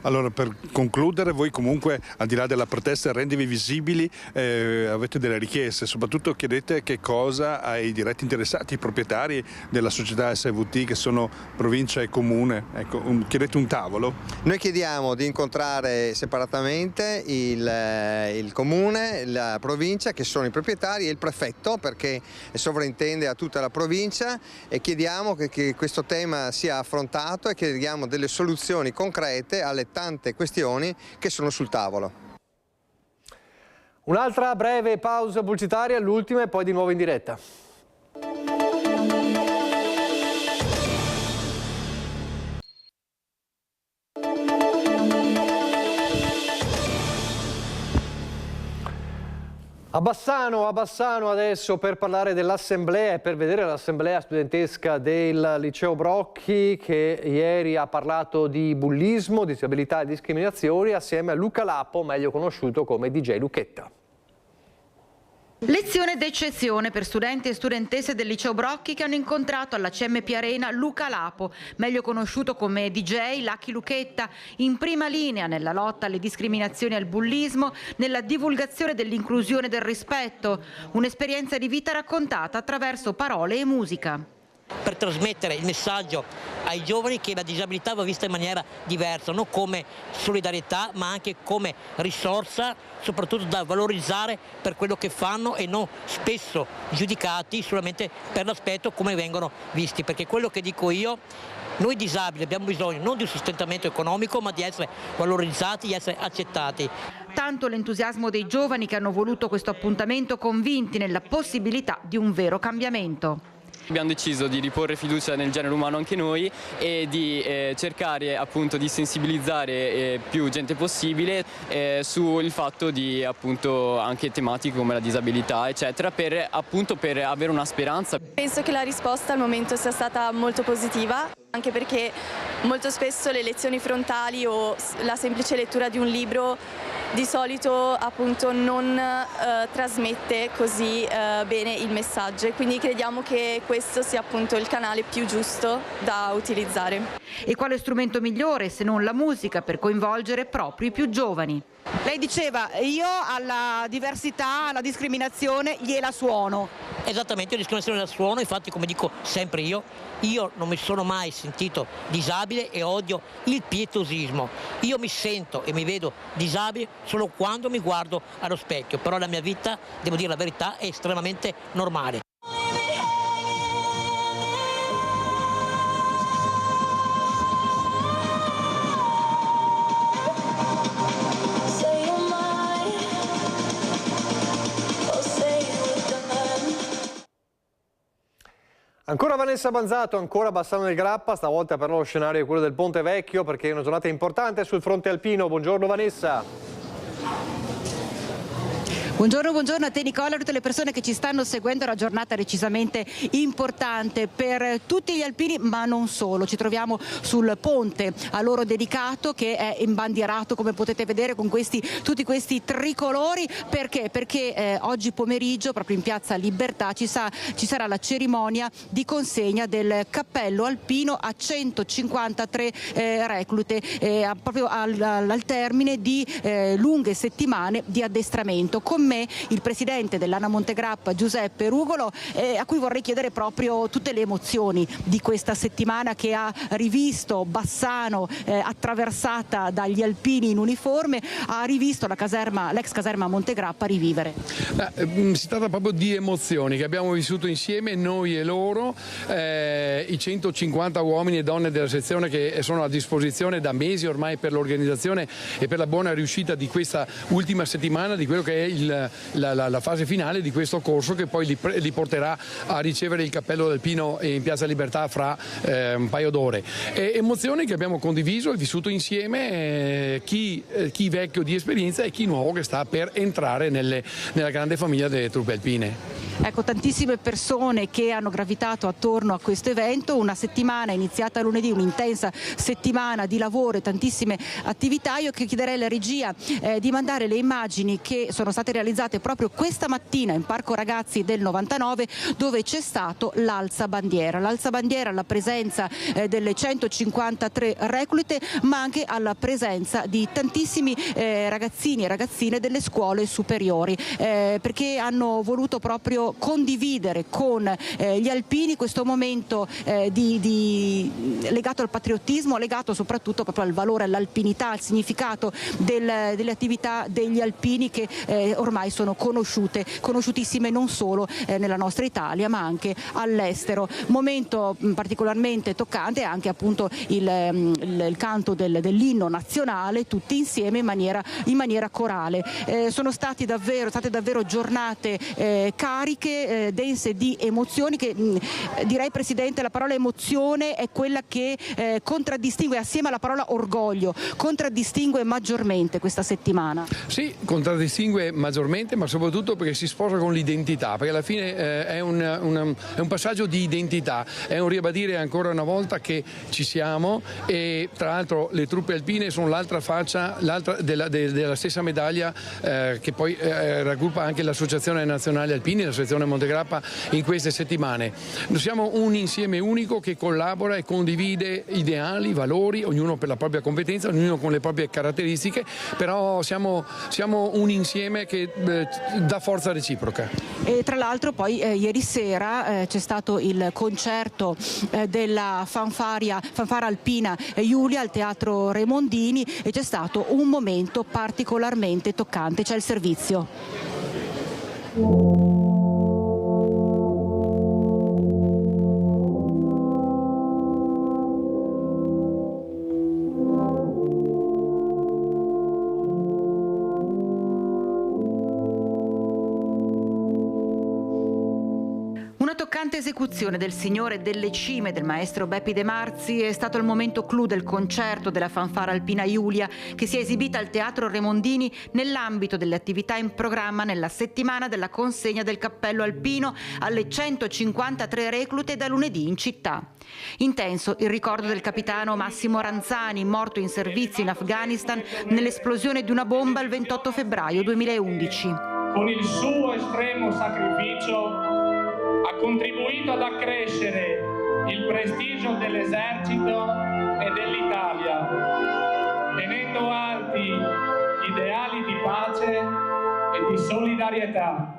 Allora, per concludere, voi comunque al di là della protesta rendevi visibili, avete delle richieste, soprattutto chiedete che cosa ai diretti interessati, i proprietari della società SVT che sono provincia e comune, ecco, chiedete un tavolo? Noi chiediamo di incontrare separatamente il comune, la provincia che sono i proprietari e il prefetto, perché sovrintende a tutta la provincia, e chiediamo che questo tema sia affrontato e chiediamo delle soluzioni concrete alle tante questioni che sono sul tavolo. Un'altra breve pausa pubblicitaria, l'ultima e poi di nuovo in diretta. A Bassano adesso per parlare dell'assemblea e per vedere l'assemblea studentesca del Liceo Brocchi, che ieri ha parlato di bullismo, disabilità e discriminazioni assieme a Luca Lapo, meglio conosciuto come DJ Luchetta. Lezione d'eccezione per studenti e studentesse del Liceo Brocchi che hanno incontrato alla CMP Arena Luca Lapo, meglio conosciuto come DJ Lucky Luchetta, in prima linea nella lotta alle discriminazioni e al bullismo, nella divulgazione dell'inclusione e del rispetto, un'esperienza di vita raccontata attraverso parole e musica. Per trasmettere il messaggio ai giovani che la disabilità va vista in maniera diversa, non come solidarietà ma anche come risorsa, soprattutto da valorizzare per quello che fanno e non spesso giudicati solamente per l'aspetto come vengono visti, perché quello che dico io, noi disabili abbiamo bisogno non di un sostentamento economico ma di essere valorizzati, di essere accettati. Tanto l'entusiasmo dei giovani che hanno voluto questo appuntamento, convinti nella possibilità di un vero cambiamento. Abbiamo deciso di riporre fiducia nel genere umano anche noi e di cercare appunto di sensibilizzare più gente possibile sul fatto di appunto anche tematiche come la disabilità eccetera, per avere una speranza. Penso che la risposta al momento sia stata molto positiva, anche perché molto spesso le lezioni frontali o la semplice lettura di un libro di solito appunto non trasmette così bene il messaggio, e quindi crediamo che questo sia appunto il canale più giusto da utilizzare. E quale strumento migliore se non la musica per coinvolgere proprio i più giovani? Lei diceva, io alla diversità, alla discriminazione gliela suono. Esattamente, la discriminazione la suono, infatti come dico sempre io non mi sono mai sentito disabile e odio il pietosismo. Io mi sento e mi vedo disabile solo quando mi guardo allo specchio, però la mia vita, devo dire la verità, è estremamente normale. Ancora Vanessa Banzato, ancora Bassano del Grappa, stavolta però lo scenario è quello del Ponte Vecchio perché è una giornata importante sul fronte alpino. Buongiorno Vanessa. Buongiorno a te Nicola, a tutte le persone che ci stanno seguendo. Una giornata decisamente importante per tutti gli alpini, ma non solo. Ci troviamo sul ponte a loro dedicato, che è imbandierato, come potete vedere, con tutti questi tricolori. Perché? Perché oggi pomeriggio, proprio in Piazza Libertà, ci sarà la cerimonia di consegna del cappello alpino a 153 reclute, proprio al termine di lunghe settimane di addestramento. Con me il presidente dell'ANA Montegrappa, Giuseppe Rugolo, a cui vorrei chiedere proprio tutte le emozioni di questa settimana che ha rivisto Bassano attraversata dagli alpini in uniforme, ha rivisto l'ex caserma Montegrappa rivivere. Si tratta proprio di emozioni che abbiamo vissuto insieme, noi e loro, i 150 uomini e donne della sezione che sono a disposizione da mesi ormai per l'organizzazione e per la buona riuscita di questa ultima settimana, di quello che è la fase finale di questo corso, che poi li porterà a ricevere il cappello alpino in Piazza Libertà fra un paio d'ore. Emozioni che abbiamo condiviso e vissuto insieme, chi vecchio di esperienza e chi nuovo che sta per entrare nella grande famiglia delle truppe alpine. Ecco, tantissime persone che hanno gravitato attorno a questo evento, una settimana iniziata lunedì, un'intensa settimana di lavoro e tantissime attività. Io chiederei alla regia di mandare le immagini che sono state realizzate proprio questa mattina in Parco Ragazzi del 99, dove c'è stato l'alzabandiera. L'alzabandiera alla presenza delle 153 reclute, ma anche alla presenza di tantissimi ragazzini e ragazzine delle scuole superiori, perché hanno voluto proprio condividere con gli alpini questo momento legato al patriottismo, legato soprattutto proprio al valore, all'alpinità, al significato delle attività degli alpini, che ormai sono conosciutissime non solo nella nostra Italia ma anche all'estero. Momento particolarmente toccante anche appunto il canto dell'inno nazionale, tutti insieme in maniera corale. Sono state davvero giornate cariche, dense di emozioni, che direi, Presidente, la parola emozione è quella che contraddistingue, assieme alla parola orgoglio, contraddistingue maggiormente questa settimana. Sì, contraddistingue maggiormente, ma soprattutto perché si sposa con l'identità, perché alla fine è un passaggio di identità, è un ribadire ancora una volta che ci siamo, e tra l'altro le truppe alpine sono l'altra faccia della stessa medaglia, che poi raggruppa anche l'Associazione Nazionale Alpini, la sezione Montegrappa, in queste settimane. Noi siamo un insieme unico che collabora e condivide ideali, valori, ognuno per la propria competenza, ognuno con le proprie caratteristiche, però siamo un insieme che dà forza reciproca. E tra l'altro poi ieri sera c'è stato il concerto della fanfara alpina Giulia al Teatro Remondini, e c'è stato un momento particolarmente toccante. C'è il servizio. Una toccante esecuzione del Signore delle Cime del maestro Beppi De Marzi è stato il momento clou del concerto della fanfara alpina Giulia, che si è esibita al Teatro Remondini nell'ambito delle attività in programma nella settimana della consegna del cappello alpino alle 153 reclute da lunedì in città. Intenso il ricordo del capitano Massimo Ranzani, morto in servizio in Afghanistan nell'esplosione di una bomba il 28 febbraio 2011. Con il suo estremo sacrificio ha contribuito ad accrescere il prestigio dell'esercito e dell'Italia, tenendo alti gli ideali di pace e di solidarietà.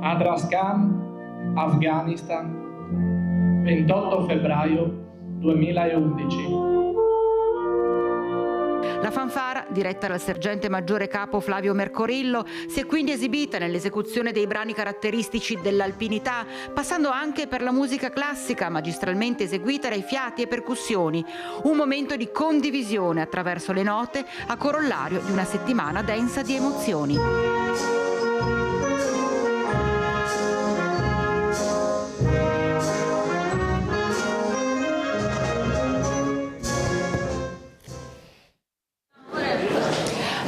Adraskan, Afghanistan, 28 febbraio 2011. La fanfara, diretta dal sergente maggiore capo Flavio Mercorillo, si è quindi esibita nell'esecuzione dei brani caratteristici dell'alpinità, passando anche per la musica classica magistralmente eseguita dai fiati e percussioni. Un momento di condivisione attraverso le note, a corollario di una settimana densa di emozioni.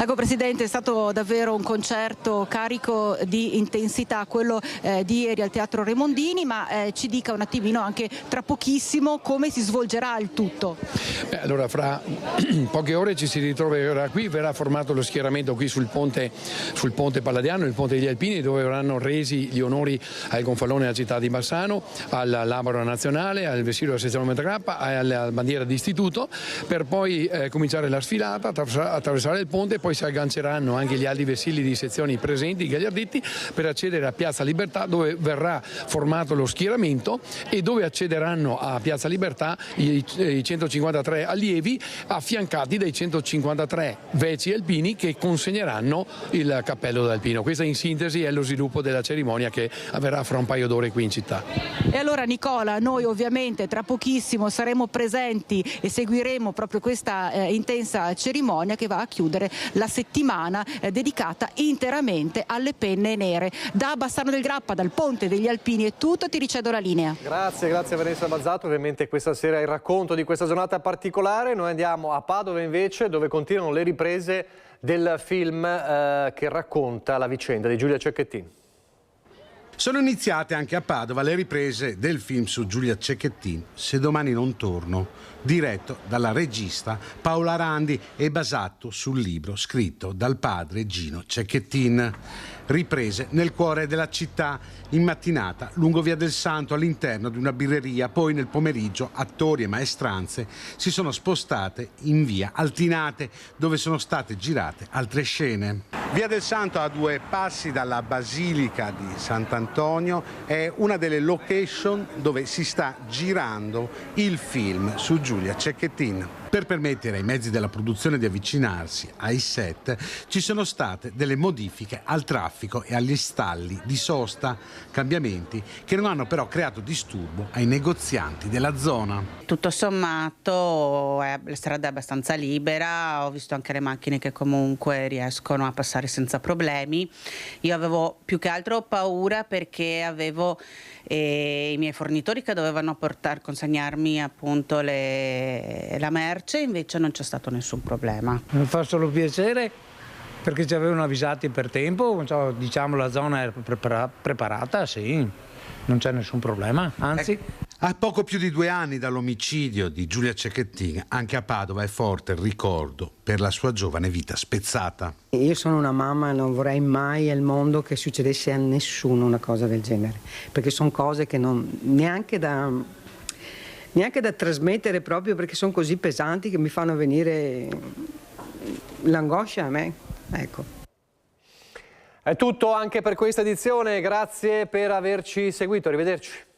Ecco, Presidente, è stato davvero un concerto carico di intensità, quello di ieri al Teatro Remondini, ma ci dica un attimino anche tra pochissimo come si svolgerà il tutto. Allora, fra poche ore ci si ritroverà qui, verrà formato lo schieramento qui sul ponte Palladiano, il ponte degli Alpini, dove verranno resi gli onori al gonfalone della città di Bassano, al Labro Nazionale, al vessillo della sezione Metagrappa, alla bandiera d'istituto, per poi cominciare la sfilata, attraversare il ponte, poi si agganceranno anche gli alti vessilli di sezioni presenti, i gagliardetti, per accedere a Piazza Libertà, dove verrà formato lo schieramento e dove accederanno a Piazza Libertà i 153 allievi, affiancati dai 153 veci alpini che consegneranno il cappello d'alpino. Questa in sintesi è lo sviluppo della cerimonia che avverrà fra un paio d'ore qui in città. E allora Nicola, noi ovviamente tra pochissimo saremo presenti e seguiremo proprio questa intensa cerimonia che va a chiudere la settimana dedicata interamente alle penne nere. Da Bassano del Grappa, dal Ponte degli Alpini è tutto, ti ricedo la linea. Grazie Vanessa Bazzato, ovviamente questa sera il racconto di questa giornata particolare. Noi andiamo a Padova invece, dove continuano le riprese del film che racconta la vicenda di Giulia Cecchettin. Sono iniziate anche a Padova le riprese del film su Giulia Cecchettin, Se domani non torno, diretto dalla regista Paola Randi e basato sul libro scritto dal padre Gino Cecchettin. Riprese nel cuore della città, in mattinata lungo Via del Santo all'interno di una birreria, poi nel pomeriggio attori e maestranze si sono spostate in via Altinate, dove sono state girate altre scene. Via del Santo, a 2 passi dalla Basilica di Sant'Antonio, è una delle location dove si sta girando il film su Giulia Cecchettin. Per permettere ai mezzi della produzione di avvicinarsi ai set, ci sono state delle modifiche al traffico e agli stalli di sosta, cambiamenti che non hanno però creato disturbo ai negozianti della zona. Tutto sommato la strada è abbastanza libera, ho visto anche le macchine che comunque riescono a passare senza problemi. Io avevo più che altro paura perché avevo i miei fornitori che dovevano consegnarmi appunto la merce, invece non c'è stato nessun problema. Mi fa solo piacere perché ci avevano avvisati per tempo, diciamo la zona era preparata, sì, non c'è nessun problema, anzi. A poco più di 2 anni dall'omicidio di Giulia Cecchettin, anche a Padova è forte il ricordo per la sua giovane vita spezzata. Io sono una mamma e non vorrei mai al mondo che succedesse a nessuno una cosa del genere, perché sono cose che non neanche da trasmettere, proprio perché sono così pesanti che mi fanno venire l'angoscia a me, ecco. È tutto anche per questa edizione, grazie per averci seguito, arrivederci.